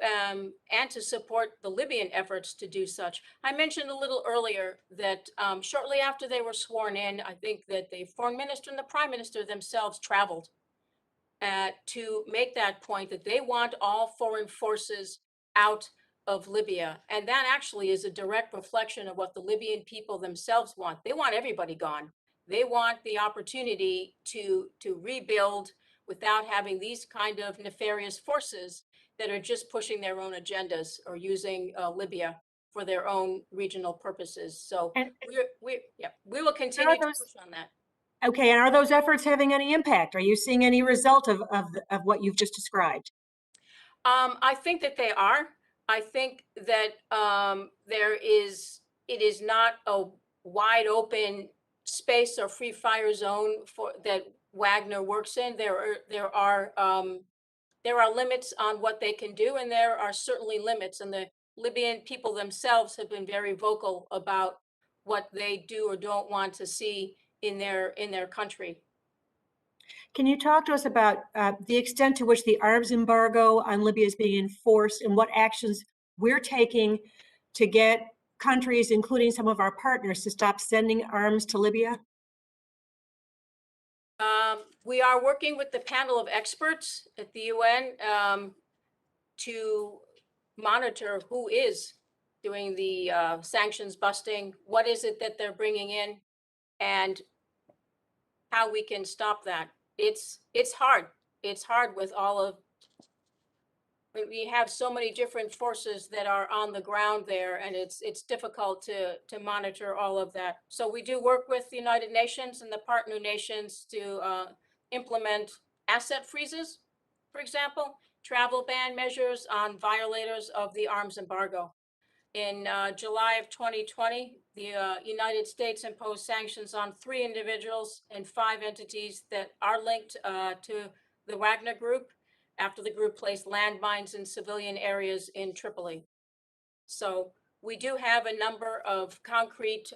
and to support the Libyan efforts to do such. I mentioned a little earlier that shortly after they were sworn in, I think that the foreign minister and the prime minister themselves traveled to make that point that they want all foreign forces out of Libya. And that actually is a direct reflection of what the Libyan people themselves want. They want everybody gone. They want the opportunity to rebuild without having these kind of nefarious forces that are just pushing their own agendas or using Libya for their own regional purposes. So And we will continue to those- push on that. Okay, and are those efforts having any impact? Are you seeing any result of what you've just described? I think that they are. I think that it is not a wide open space or free fire zone for that Wagner works in. There are limits on what they can do, and there are certainly limits. And the Libyan people themselves have been very vocal about what they do or don't want to see in their country. Can you talk to us about the extent to which the arms embargo on Libya is being enforced and what actions we're taking to get countries, including some of our partners, to stop sending arms to Libya? We are working with the panel of experts at the UN to monitor who is doing the sanctions busting, what is it that they're bringing in, and how we can stop that. It's hard. It's hard with all of, we have so many different forces that are on the ground there, and it's difficult to monitor all of that. So we do work with the United Nations and the partner nations to implement asset freezes, for example, travel ban measures on violators of the arms embargo. In July of 2020, the United States imposed sanctions on 3 individuals and 5 entities that are linked to the Wagner Group after the group placed landmines in civilian areas in Tripoli. So we do have a number of concrete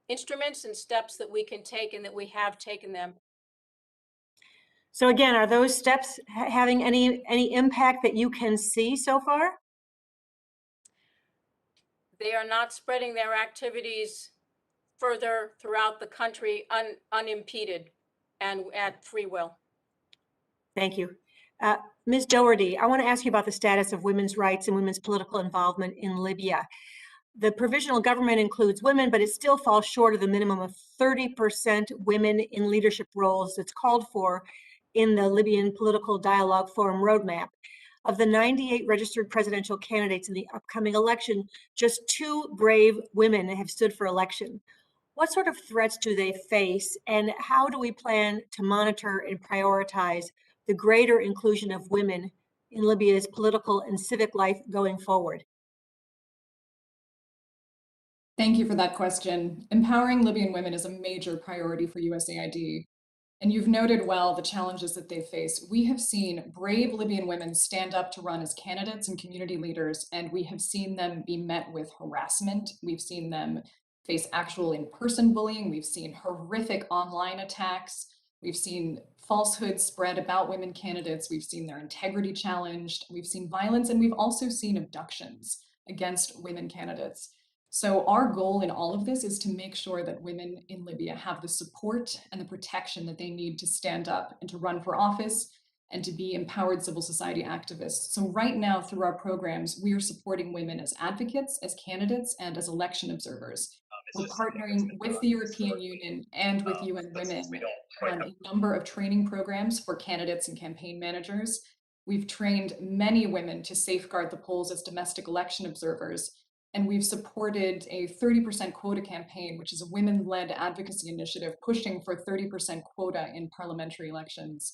instruments and steps that we can take and that we have taken them. So again, are those steps having any impact that you can see so far? They are not spreading their activities further throughout the country unimpeded and at free will. Thank you. Ms. Doherty, I want to ask you about the status of women's rights and women's political involvement in Libya. The provisional government includes women, but it still falls short of the minimum of 30% women in leadership roles that's called for in the Libyan Political Dialogue Forum roadmap. Of the 98 registered presidential candidates in the upcoming election, just 2 brave women have stood for election. What sort of threats do they face, and how do we plan to monitor and prioritize the greater inclusion of women in Libya's political and civic life going forward? Thank you for that question. Empowering Libyan women is a major priority for USAID. And you've noted well the challenges that they face. We have seen brave Libyan women stand up to run as candidates and community leaders, and we have seen them be met with harassment. We've seen them face actual in-person bullying. We've seen horrific online attacks. We've seen falsehoods spread about women candidates. We've seen their integrity challenged. We've seen violence, and we've also seen abductions against women candidates. So our goal in all of this is to make sure that women in Libya have the support and the protection that they need to stand up and to run for office and to be empowered civil society activists. So right now, through our programs, we are supporting women as advocates, as candidates, and as election observers. We're partnering with the European Union and with UN Women on a number of training programs for candidates and campaign managers. We've trained many women to safeguard the polls as domestic election observers. And we've supported a 30% quota campaign, which is a women-led advocacy initiative pushing for 30% quota in parliamentary elections.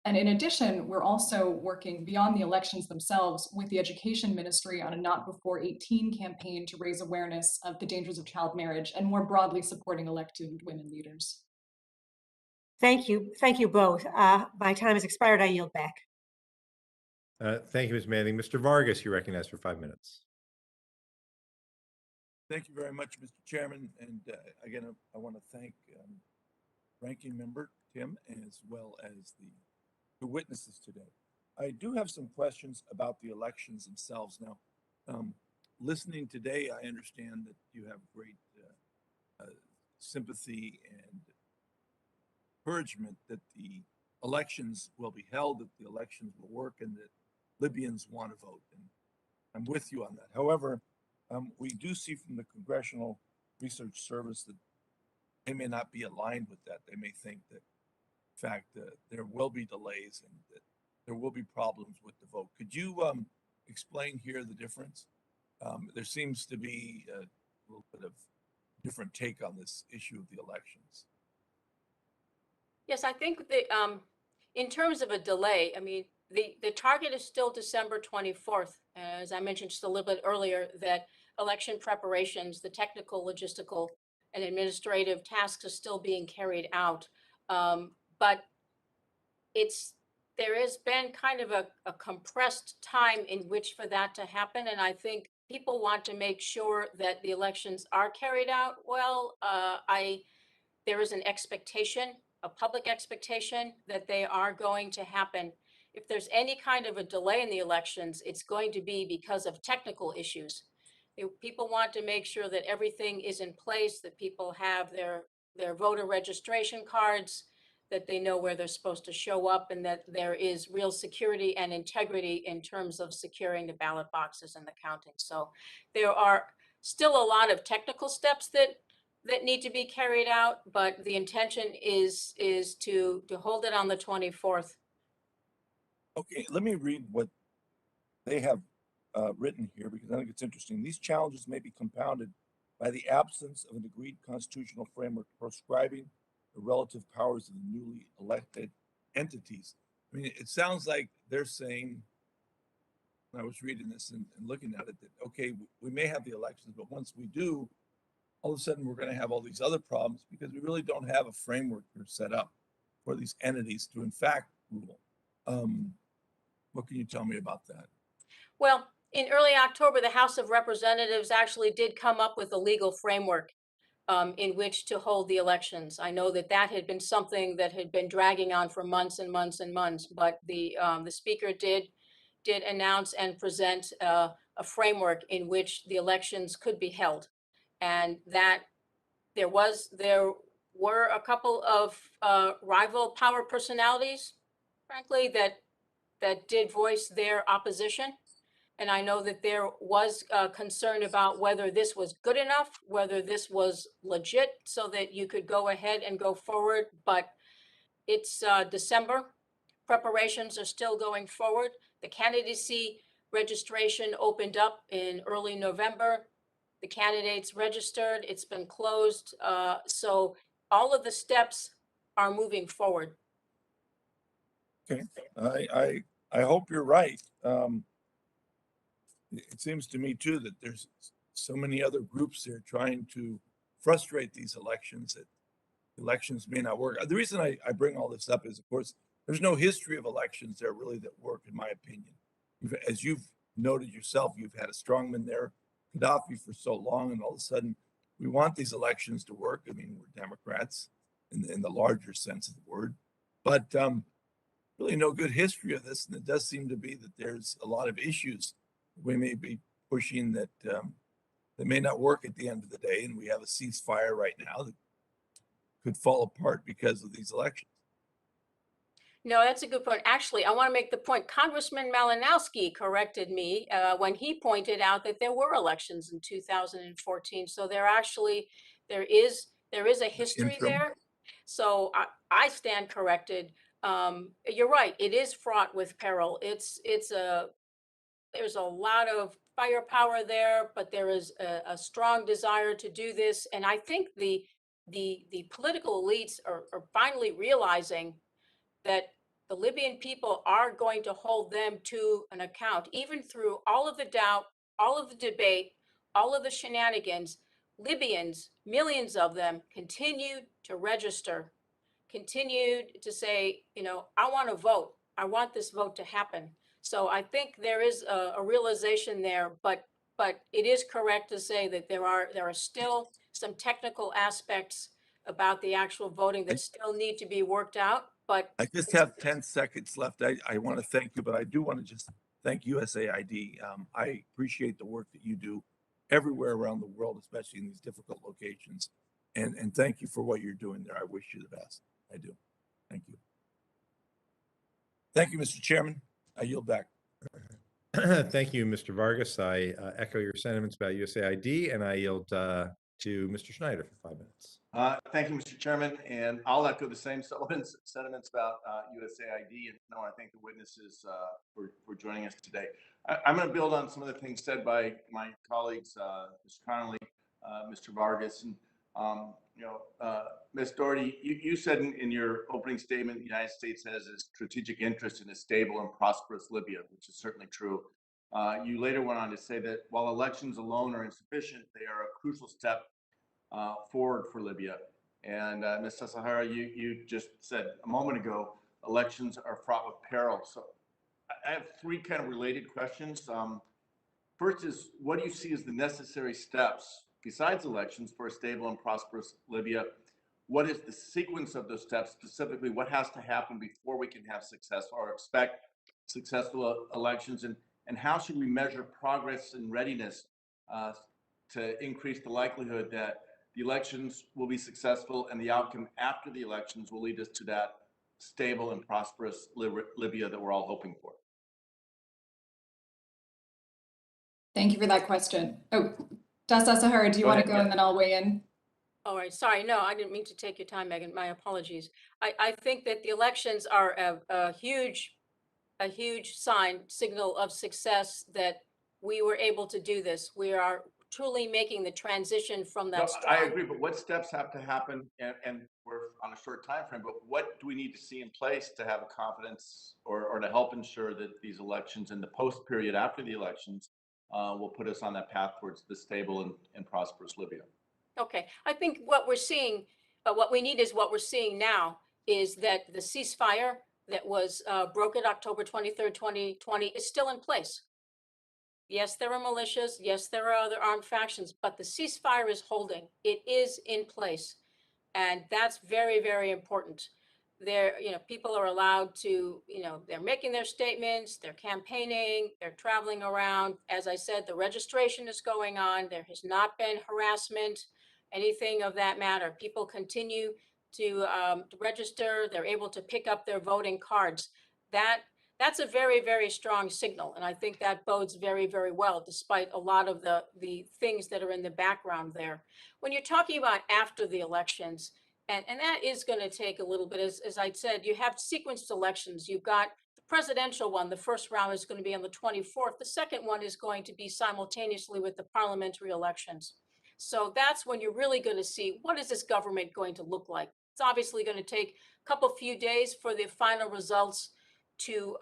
And in addition, we're also working beyond the elections themselves with the Education Ministry on a Not Before 18 campaign to raise awareness of the dangers of child marriage and more broadly supporting elected women leaders. Thank you. Thank you both. My time has expired. I yield back. Thank you, Ms. Manning. Mr. Vargas, you're recognized for 5 minutes. Thank you very much, Mr. Chairman. And again, I want to thank Ranking Member Tim as well as the witnesses today. I do have some questions about the elections themselves. Now, listening today, I understand that you have great sympathy and encouragement that the elections will be held, that the elections will work, and that Libyans want to vote. And I'm with you on that. However, we do see from the Congressional Research Service that they may not be aligned with that. They may think that, in fact, there will be delays and that there will be problems with the vote. Could you explain here the difference? There seems to be a little bit of different take on this issue of the elections. Yes, I think that in terms of a delay, I mean, the target is still December 24th. As I mentioned just a little bit earlier, that election preparations, the technical, logistical, and administrative tasks are still being carried out. But there has been kind of a compressed time in which for that to happen. And I think people want to make sure that the elections are carried out well. There is an expectation, a public expectation, that they are going to happen. If there's any kind of a delay in the elections, it's going to be because of technical issues. People want to make sure that everything is in place, that people have their voter registration cards, that they know where they're supposed to show up, and that there is real security and integrity in terms of securing the ballot boxes and the counting. So there are still a lot of technical steps that need to be carried out, but the intention is to hold it on the 24th. Okay, let me read what they have written here, because I think it's interesting. These challenges may be compounded by the absence of an agreed constitutional framework prescribing the relative powers of the newly elected entities. I mean, it sounds like they're saying, when I was reading this and looking at it, that, okay, we may have the elections, but once we do, all of a sudden we're going to have all these other problems because we really don't have a framework here set up for these entities to, in fact, rule. What can you tell me about that? Well, in early October, the House of Representatives actually did come up with a legal framework in which to hold the elections. I know that had been something that had been dragging on for months and months and months, but the Speaker did announce and present a framework in which the elections could be held, and that there were a couple of rival power personalities, frankly, that did voice their opposition. And I know that there was concern about whether this was good enough, whether this was legit so that you could go ahead and go forward. But it's December. Preparations are still going forward. The candidacy registration opened up in early November. The candidates registered. It's been closed. So all of the steps are moving forward. Okay, I hope you're right. It seems to me too that there's so many other groups there trying to frustrate these elections that elections may not work. The reason I bring all this up is, of course, there's no history of elections there really that work, in my opinion. As you've noted yourself, you've had a strongman there, Gaddafi, for so long, and all of a sudden we want these elections to work. I mean, we're Democrats in the larger sense of the word, but really no good history of this. And it does seem to be that there's a lot of issues we may be pushing that may not work at the end of the day. And we have a ceasefire right now that could fall apart because of these elections. No, that's a good point. Actually, I want to make the point. Congressman Malinowski corrected me when he pointed out that there were elections in 2014. So there is a history there. So I stand corrected. You're right. It is fraught with peril. There's a lot of firepower there, but there is a strong desire to do this. And I think the political elites are finally realizing that the Libyan people are going to hold them to an account, even through all of the doubt, all of the debate, all of the shenanigans. Libyans, millions of them, continued to register, continued to say, I want to vote. I want this vote to happen. So I think there is a realization there, but it is correct to say that there are still some technical aspects about the actual voting that still need to be worked out. But I just have 10 seconds left. I want to thank you, but I do want to just thank USAID. I appreciate the work that you do everywhere around the world, especially in these difficult locations. And thank you for what you're doing there. I wish you the best. I do. Thank you. Thank you, Mr. Chairman. I yield back. Thank you, Mr. Vargas. I echo your sentiments about USAID, and I yield to Mr. Schneider for 5 minutes. Thank you, Mr. Chairman, and I'll echo the same sentiments about USAID, and I want to thank the witnesses for joining us today. I'm going to build on some of the things said by my colleagues, Mr. Connolly, Mr. Vargas, and Ms. Doherty. You said in your opening statement, the United States has a strategic interest in a stable and prosperous Libya, which is certainly true. You later went on to say that while elections alone are insufficient, they are a crucial step forward for Libya. And Ms. Sasahara, you just said a moment ago, elections are fraught with peril. So I have three kind of related questions. First is, what do you see as the necessary steps besides elections for a stable and prosperous Libya? What is the sequence of those steps? Specifically, what has to happen before we can have successful or expect successful elections? And how should we measure progress and readiness to increase the likelihood that the elections will be successful and the outcome after the elections will lead us to that stable and prosperous Libya that we're all hoping for? Thank you for that question. Oh, Sasahara, do you want to go and then I'll weigh in? All right, sorry, no, I didn't mean to take your time, Megan. My apologies. I think that the elections are a huge signal of success that we were able to do this. We are truly making the transition from that. No, I agree, but what steps have to happen? And we're on a short time frame, but what do we need to see in place to have a confidence or to help ensure that these elections and the post period after the elections will put us on that path towards the stable and prosperous Libya? Okay, I think what we're seeing, what we need is what we're seeing now is that the ceasefire that was brokered October 23rd, 2020 is still in place. Yes, there are militias. Yes, there are other armed factions, but the ceasefire is holding. It is in place. And that's very, very important. People are allowed to, they're making their statements, they're campaigning, they're traveling around. As I said, the registration is going on. There has not been harassment, anything of that matter. People continue to register. They're able to pick up their voting cards. That's a very, very strong signal. And I think that bodes very, very well, despite a lot of the things that are in the background there. When you're talking about after the elections, and that is going to take a little bit, as I said, you have sequenced elections. You've got the presidential one. The first round is going to be on the 24th. The second one is going to be simultaneously with the parliamentary elections. So that's when you're really going to see, what is this government going to look like? It's obviously going to take a few days for the final results to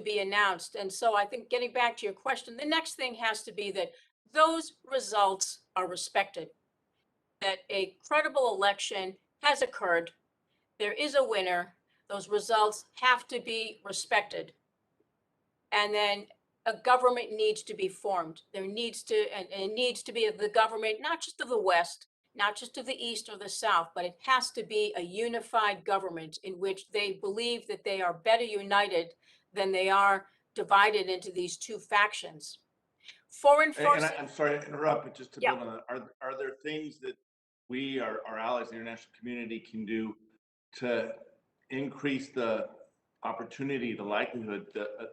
be announced. And so I think, getting back to your question, the next thing has to be that those results are respected, that a credible election has occurred. There is a winner. Those results have to be respected. And then a government needs to be formed. There needs to, and it needs to be the government, not just of the West, not just of the East or the South, but it has to be a unified government in which they believe that they are better united than they are divided into these two factions. Foreign forces. And I'm sorry to interrupt, but just to build on that, are there things that we, our allies, the international community, can do to increase the opportunity, the likelihood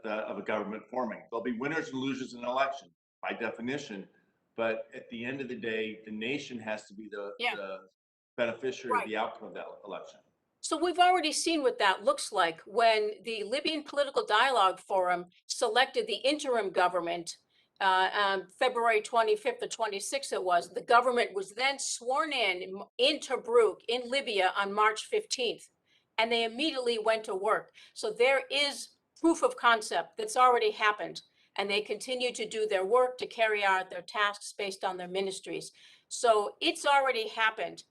of a government forming? There'll be winners and losers in an election by definition, but at the end of the day, the nation has to be the beneficiary of the outcome of that election. So we've already seen what that looks like when the Libyan Political Dialogue Forum selected the interim government February 25th or 26th it was. The government was then sworn in Tobruk in Libya on March 15th. and they immediately went to work. So there is proof of concept that's already happened, and they continue to do their work to carry out their tasks based on their ministries. So it's already happened.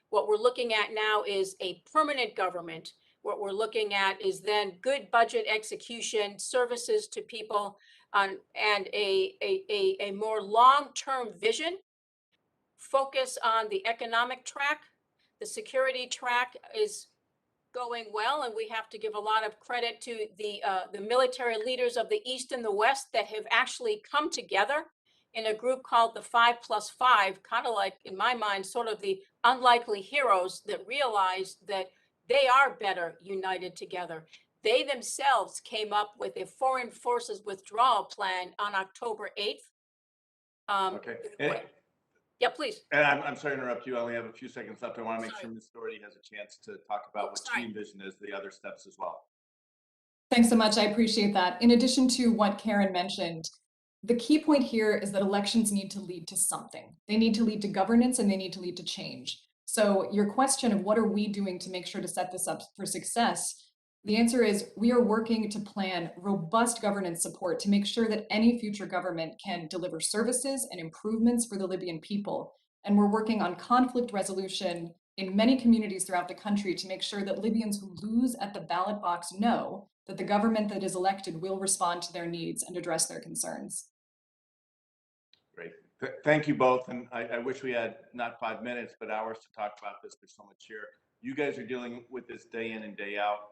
What we're looking at now is a permanent government. What we're looking at is then good budget execution, services to people, and a more long-term vision, focus on the economic track. The security track is going well, and we have to give a lot of credit to the military leaders of the East and the West that have actually come together in a group called the 5+5, kind of like, in my mind, sort of the unlikely heroes that realized that they are better united together. They themselves came up with a foreign forces withdrawal plan on October 8th. Okay. Yeah, please. And I'm sorry to interrupt you. I only have a few seconds left. I want to make Sorry. sure Ms. Doherty has a chance to talk about what sorry. she envisioned as the other steps as well. Thanks so much. I appreciate that. In addition to what Karen mentioned, the key point here is that elections need to lead to something. They need to lead to governance and they need to lead to change. So your question of what are we doing to make sure to set this up for success? The answer is we are working to plan robust governance support to make sure that any future government can deliver services and improvements for the Libyan people. And we're working on conflict resolution in many communities throughout the country to make sure that Libyans who lose at the ballot box know that the government that is elected will respond to their needs and address their concerns. Great. Thank you both. And I wish we had not 5 minutes, but hours to talk about this. There's so much here. You guys are dealing with this day in and day out,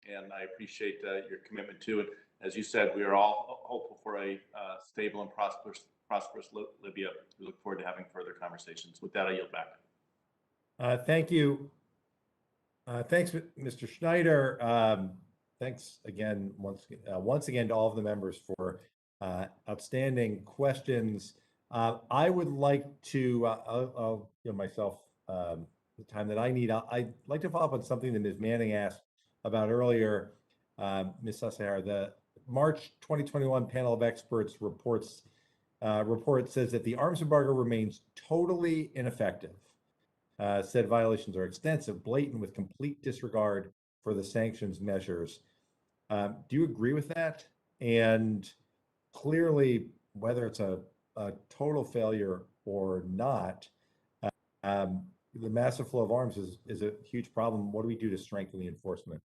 and I appreciate your commitment to it. As you said, we are all hopeful for a stable and prosperous Libya. We look forward to having further conversations. With that, I yield back. Thank you. Thanks, Mr. Schneider. Thanks again, once again, to all of the members for outstanding questions. I would like to, I'll give myself the time that I need. I'd like to follow up on something that Ms. Manning asked about earlier, Ms. Sasahara. The March 2021 panel of experts report says that the arms embargo remains totally ineffective. Said violations are extensive, blatant, with complete disregard for the sanctions measures. Do you agree with that? And clearly, whether it's a total failure or not, the massive flow of arms is a huge problem. What do we do to strengthen the enforcement?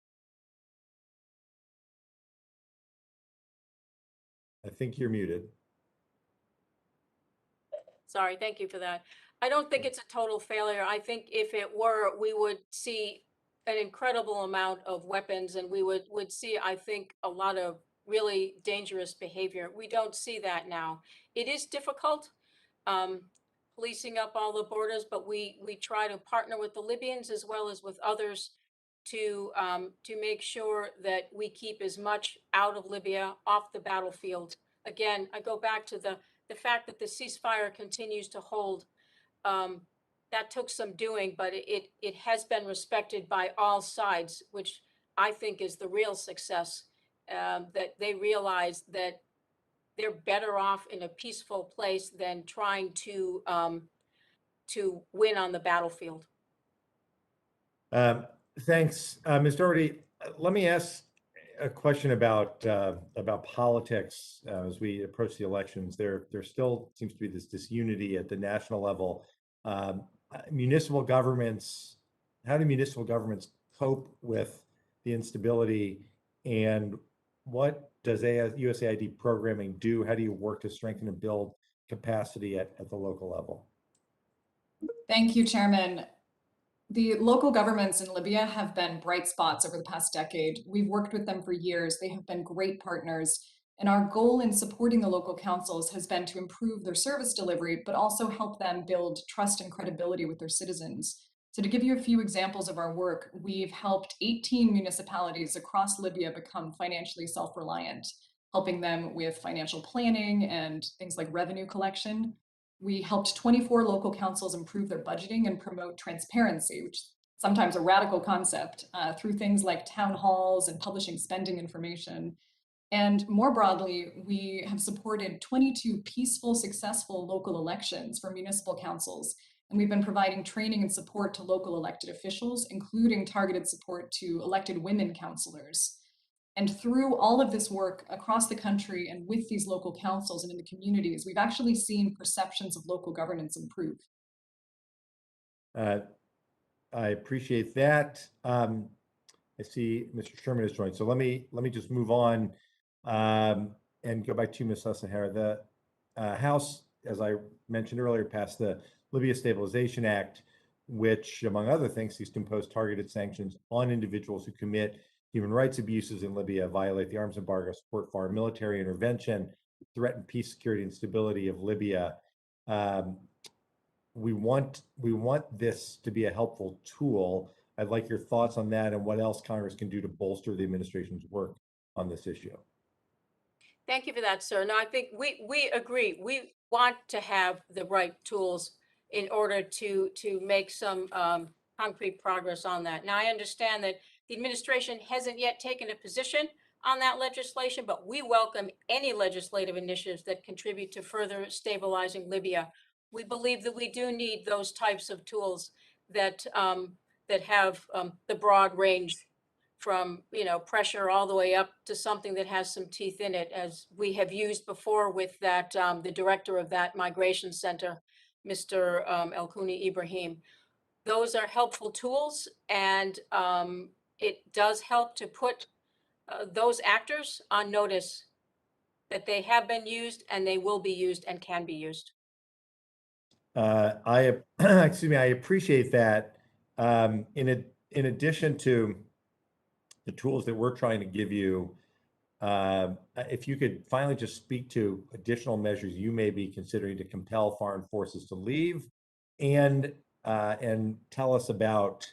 I think you're muted. Sorry, thank you for that. I don't think it's a total failure. I think if it were, we would see an incredible amount of weapons, and we would see, I think, a lot of really dangerous behavior. We don't see that now. It is difficult policing up all the borders, but we try to partner with the Libyans as well as with others to make sure that we keep as much out of Libya, off the battlefield. Again, I go back to the fact that the ceasefire continues to hold. That took some doing, but it has been respected by all sides, which I think is the real success, that they realize that they're better off in a peaceful place than trying to win on the battlefield. Thanks, Ms. Doherty. Let me ask a question about politics as we approach the elections. There still seems to be this disunity at the national level. Municipal governments, how do municipal governments cope with the instability, and what does USAID programming do? How do you work to strengthen and build capacity at the local level? Thank you, Chairman. The local governments in Libya have been bright spots over the past decade. We've worked with them for years. They have been great partners. And our goal in supporting the local councils has been to improve their service delivery, but also help them build trust and credibility with their citizens. So to give you a few examples of our work, we've helped 18 municipalities across Libya become financially self-reliant, helping them with financial planning and things like revenue collection. We helped 24 local councils improve their budgeting and promote transparency, which is sometimes a radical concept, through things like town halls and publishing spending information. And more broadly, we have supported 22 peaceful, successful local elections for municipal councils. And we've been providing training and support to local elected officials, including targeted support to elected women councilors. And through all of this work across the country and with these local councils and in the communities, we've actually seen perceptions of local governance improve. I appreciate that. I see Mr. Sherman has joined. So let me just move on and go back to you, Ms. Sasahara. The House, as I mentioned earlier, passed the Libya Stabilization Act, which, among other things, seeks to impose targeted sanctions on individuals who commit human rights abuses in Libya, violate the arms embargo, support foreign military intervention, threaten peace, security, and stability of Libya. We want this to be a helpful tool. I'd like your thoughts on that and what else Congress can do to bolster the administration's work on this issue. Thank you for that, sir. No, I think we agree. We want to have the right tools in order to make some concrete progress on that. Now, I understand that the administration hasn't yet taken a position on that legislation, but we welcome any legislative initiatives that contribute to further stabilizing Libya. We believe that we do need those types of tools that that have the broad range from, you know, pressure all the way up to something that has some teeth in it, as we have used before with that the director of that migration center, Mr. El-Kuni Ibrahim. Those are helpful tools, and it does help to put those actors on notice that they have been used and they will be used and can be used. Excuse me, I appreciate that. In addition to the tools that we're trying to give you, if you could finally just speak to additional measures you may be considering to compel foreign forces to leave, and tell us about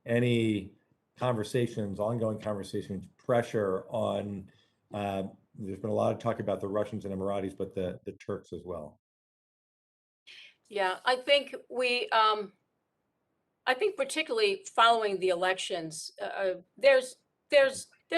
any conversations, ongoing conversations, pressure on. There's been a lot of talk about the Russians and Emiratis, but the Turks as well. Yeah, I think I think particularly following the elections, there's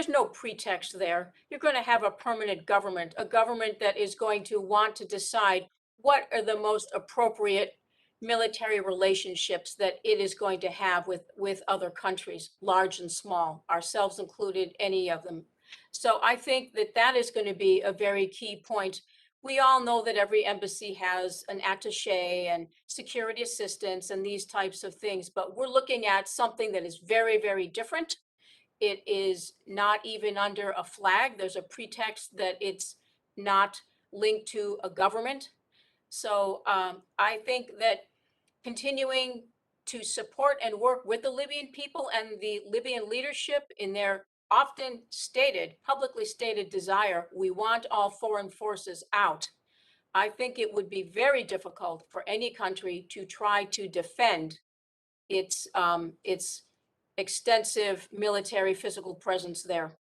no pretext there. You're going to have a permanent government, a government that is going to want to decide what are the most appropriate military relationships that it is going to have with other countries, large and small, ourselves included, any of them. So I think that is going to be a very key point. We all know that every embassy has an attaché and security assistance and these types of things, but we're looking at something that is very, very different. It is not even under a flag. There's a pretext that it's not linked to a government. So I think that continuing to support and work with the Libyan people and the Libyan leadership in their often stated, publicly stated desire, we want all foreign forces out. I think it would be very difficult for any country to try to defend its extensive military physical presence there.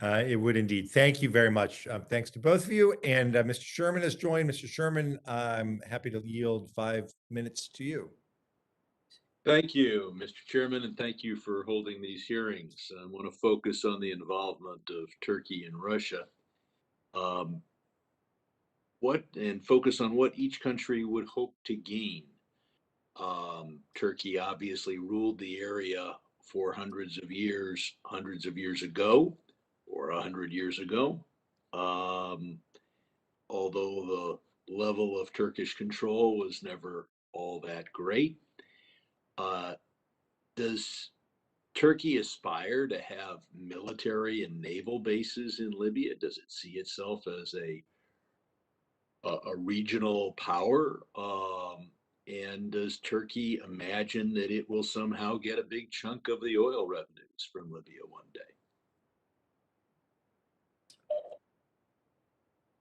It would indeed. Thank you very much. Thanks to both of you. And Mr. Sherman has joined. Mr. Sherman, I'm happy to yield 5 minutes to you. Thank you, Mr. Chairman, and thank you for holding these hearings. I want to focus on the involvement of Turkey and Russia. Focus on what each country would hope to gain. Turkey obviously ruled the area for hundreds of years ago, or 100 years ago. Although the level of Turkish control was never all that great. Does Turkey aspire to have military and naval bases in Libya? Does it see itself as a regional power? And does Turkey imagine that it will somehow get a big chunk of the oil revenues from Libya one day?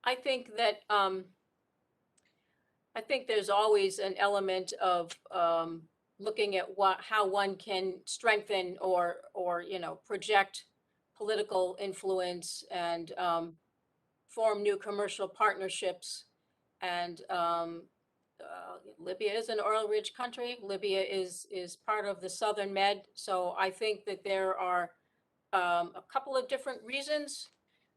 I think that I think there's always an element of looking at how one can strengthen or project political influence and form new commercial partnerships. And Libya is an oil-rich country. Libya is part of the Southern Med. So I think that there are a couple of different reasons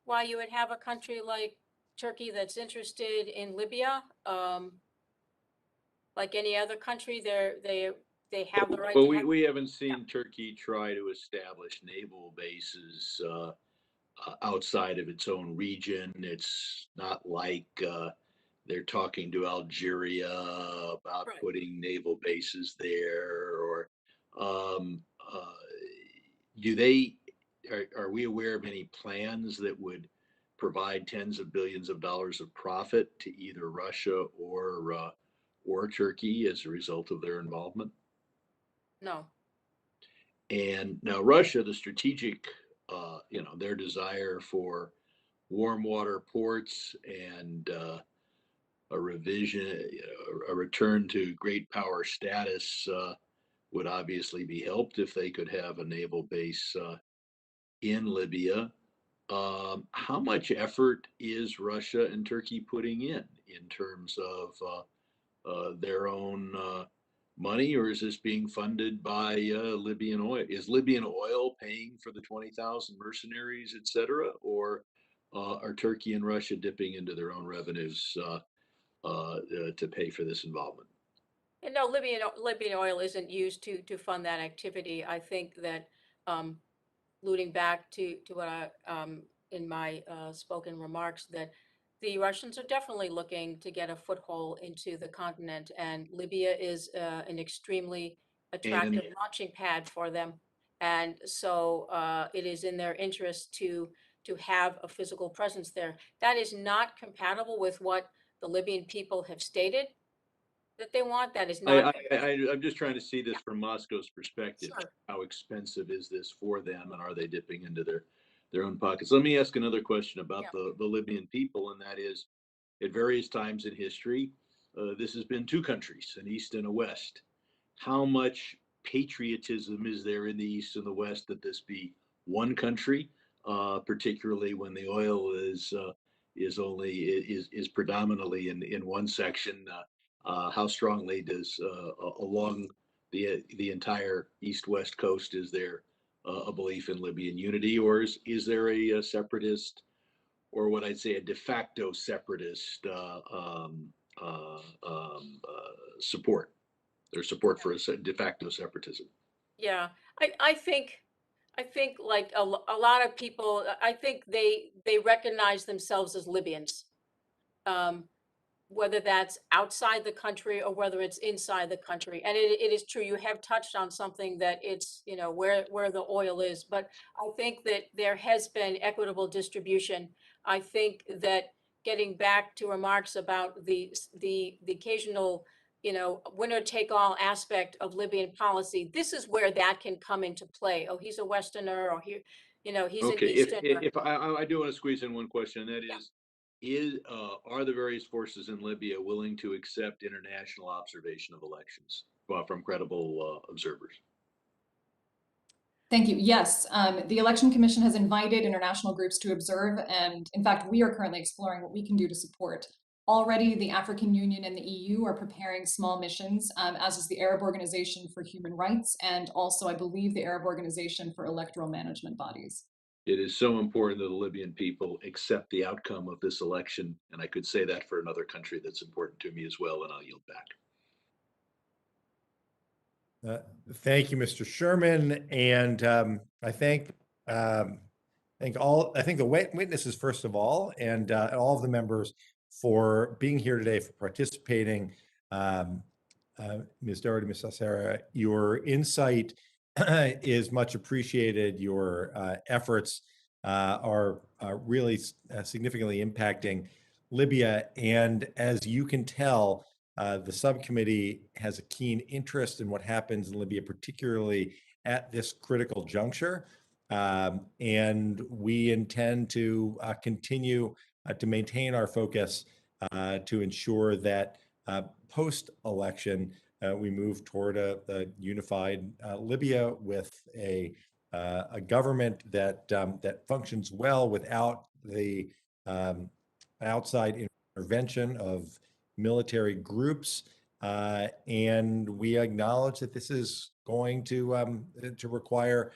why you would have a country like Turkey that's interested in Libya. like any other country, they have the right But to have. we haven't seen Turkey try to establish naval bases outside of its own region. It's not like they're talking to Algeria about Right. putting naval bases there, or um, uh, do they? Are we aware of any plans that would provide tens of billions of dollars of profit to either Russia or Turkey as a result of their involvement? No. And now Russia, the strategic, their desire for warm water ports and a revision, a return to great power status would obviously be helped if they could have a naval base in Libya. How much effort is Russia and Turkey putting in terms of their own money, or is this being funded by Libyan oil? Is Libyan oil paying for the 20,000 mercenaries, et cetera, or are Turkey and Russia dipping into their own revenues to pay for this involvement? And no, Libyan oil isn't used to fund that activity. I think that, alluding back to what in my spoken remarks, that the Russians are definitely looking to get a foothold into the continent, and Libya is an extremely attractive launching pad for them. And so it is in their interest to have a physical presence there. That is not compatible with what the Libyan people have stated that they want. That is not. I'm just trying to see this from Moscow's perspective. Sure. How expensive is this for them, and are they dipping into their own pockets? Let me ask another question about the Libyan people, and that is, at various times in history, this has been two countries, an East and a West. How much patriotism is there in the East and the West that this be one country, particularly when the oil is predominantly in one section? How strongly does along the entire east-west coast is there a belief in Libyan unity, or is there a separatist, or what I'd say a de facto separatist support? Their support for a de facto separatism. Yeah, I think like a lot of people, I think they recognize themselves as Libyans. Whether that's outside the country or whether it's inside the country. And it is true, you have touched on something that it's, where the oil is, but I think that there has been equitable distribution. I think that getting back to remarks about the occasional, winner take all aspect of Libyan policy, this is where that can come into play. Oh, he's a Westerner, or he's Okay, an Easterner. if I do want to squeeze in one question, that is are the various forces in Libya willing to accept international observation of elections from credible observers? Thank you. Yes, the Election Commission has invited international groups to observe, and in fact, we are currently exploring what we can do to support. Already, the African Union and the EU are preparing small missions, as is the Arab Organization for Human Rights, and also, I believe, the Arab Organization for Electoral Management Bodies. It is so important that the Libyan people accept the outcome of this election, and I could say that for another country that's important to me as well, and I'll yield back. Thank you, Mr. Sherman, and I thank the witnesses first of all, and all of the members for being here today, for participating. Ms. Doherty, Ms. Sasahara, your insight is much appreciated. Your efforts are really significantly impacting Libya, and as you can tell, the subcommittee has a keen interest in what happens in Libya, particularly at this critical juncture. And we intend to continue to maintain our focus to ensure that post-election we move toward a unified Libya with a government that functions well without the outside intervention of military groups, and we acknowledge that this is going to require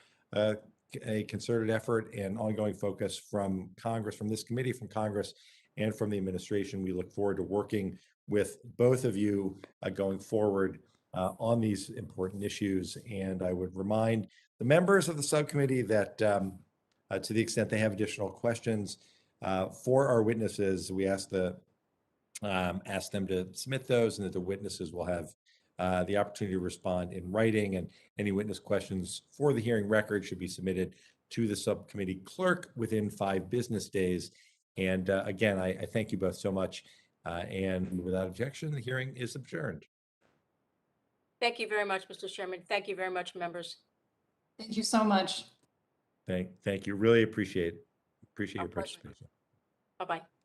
a concerted effort and ongoing focus from Congress, from this committee, from Congress, and from the administration. We look forward to working with both of you going forward on these important issues. And I would remind the members of the subcommittee that to the extent they have additional questions for our witnesses, we ask them to submit those, and that the witnesses will have the opportunity to respond in writing, and any witness questions for the hearing record should be submitted to the subcommittee clerk within 5 business days. And again, I thank you both so much. And without objection, the hearing is adjourned. Thank you very much, Mr. Chairman. Thank you very much, members. Thank you so much. Thank you. Really appreciate your Our pleasure. participation. Bye-bye.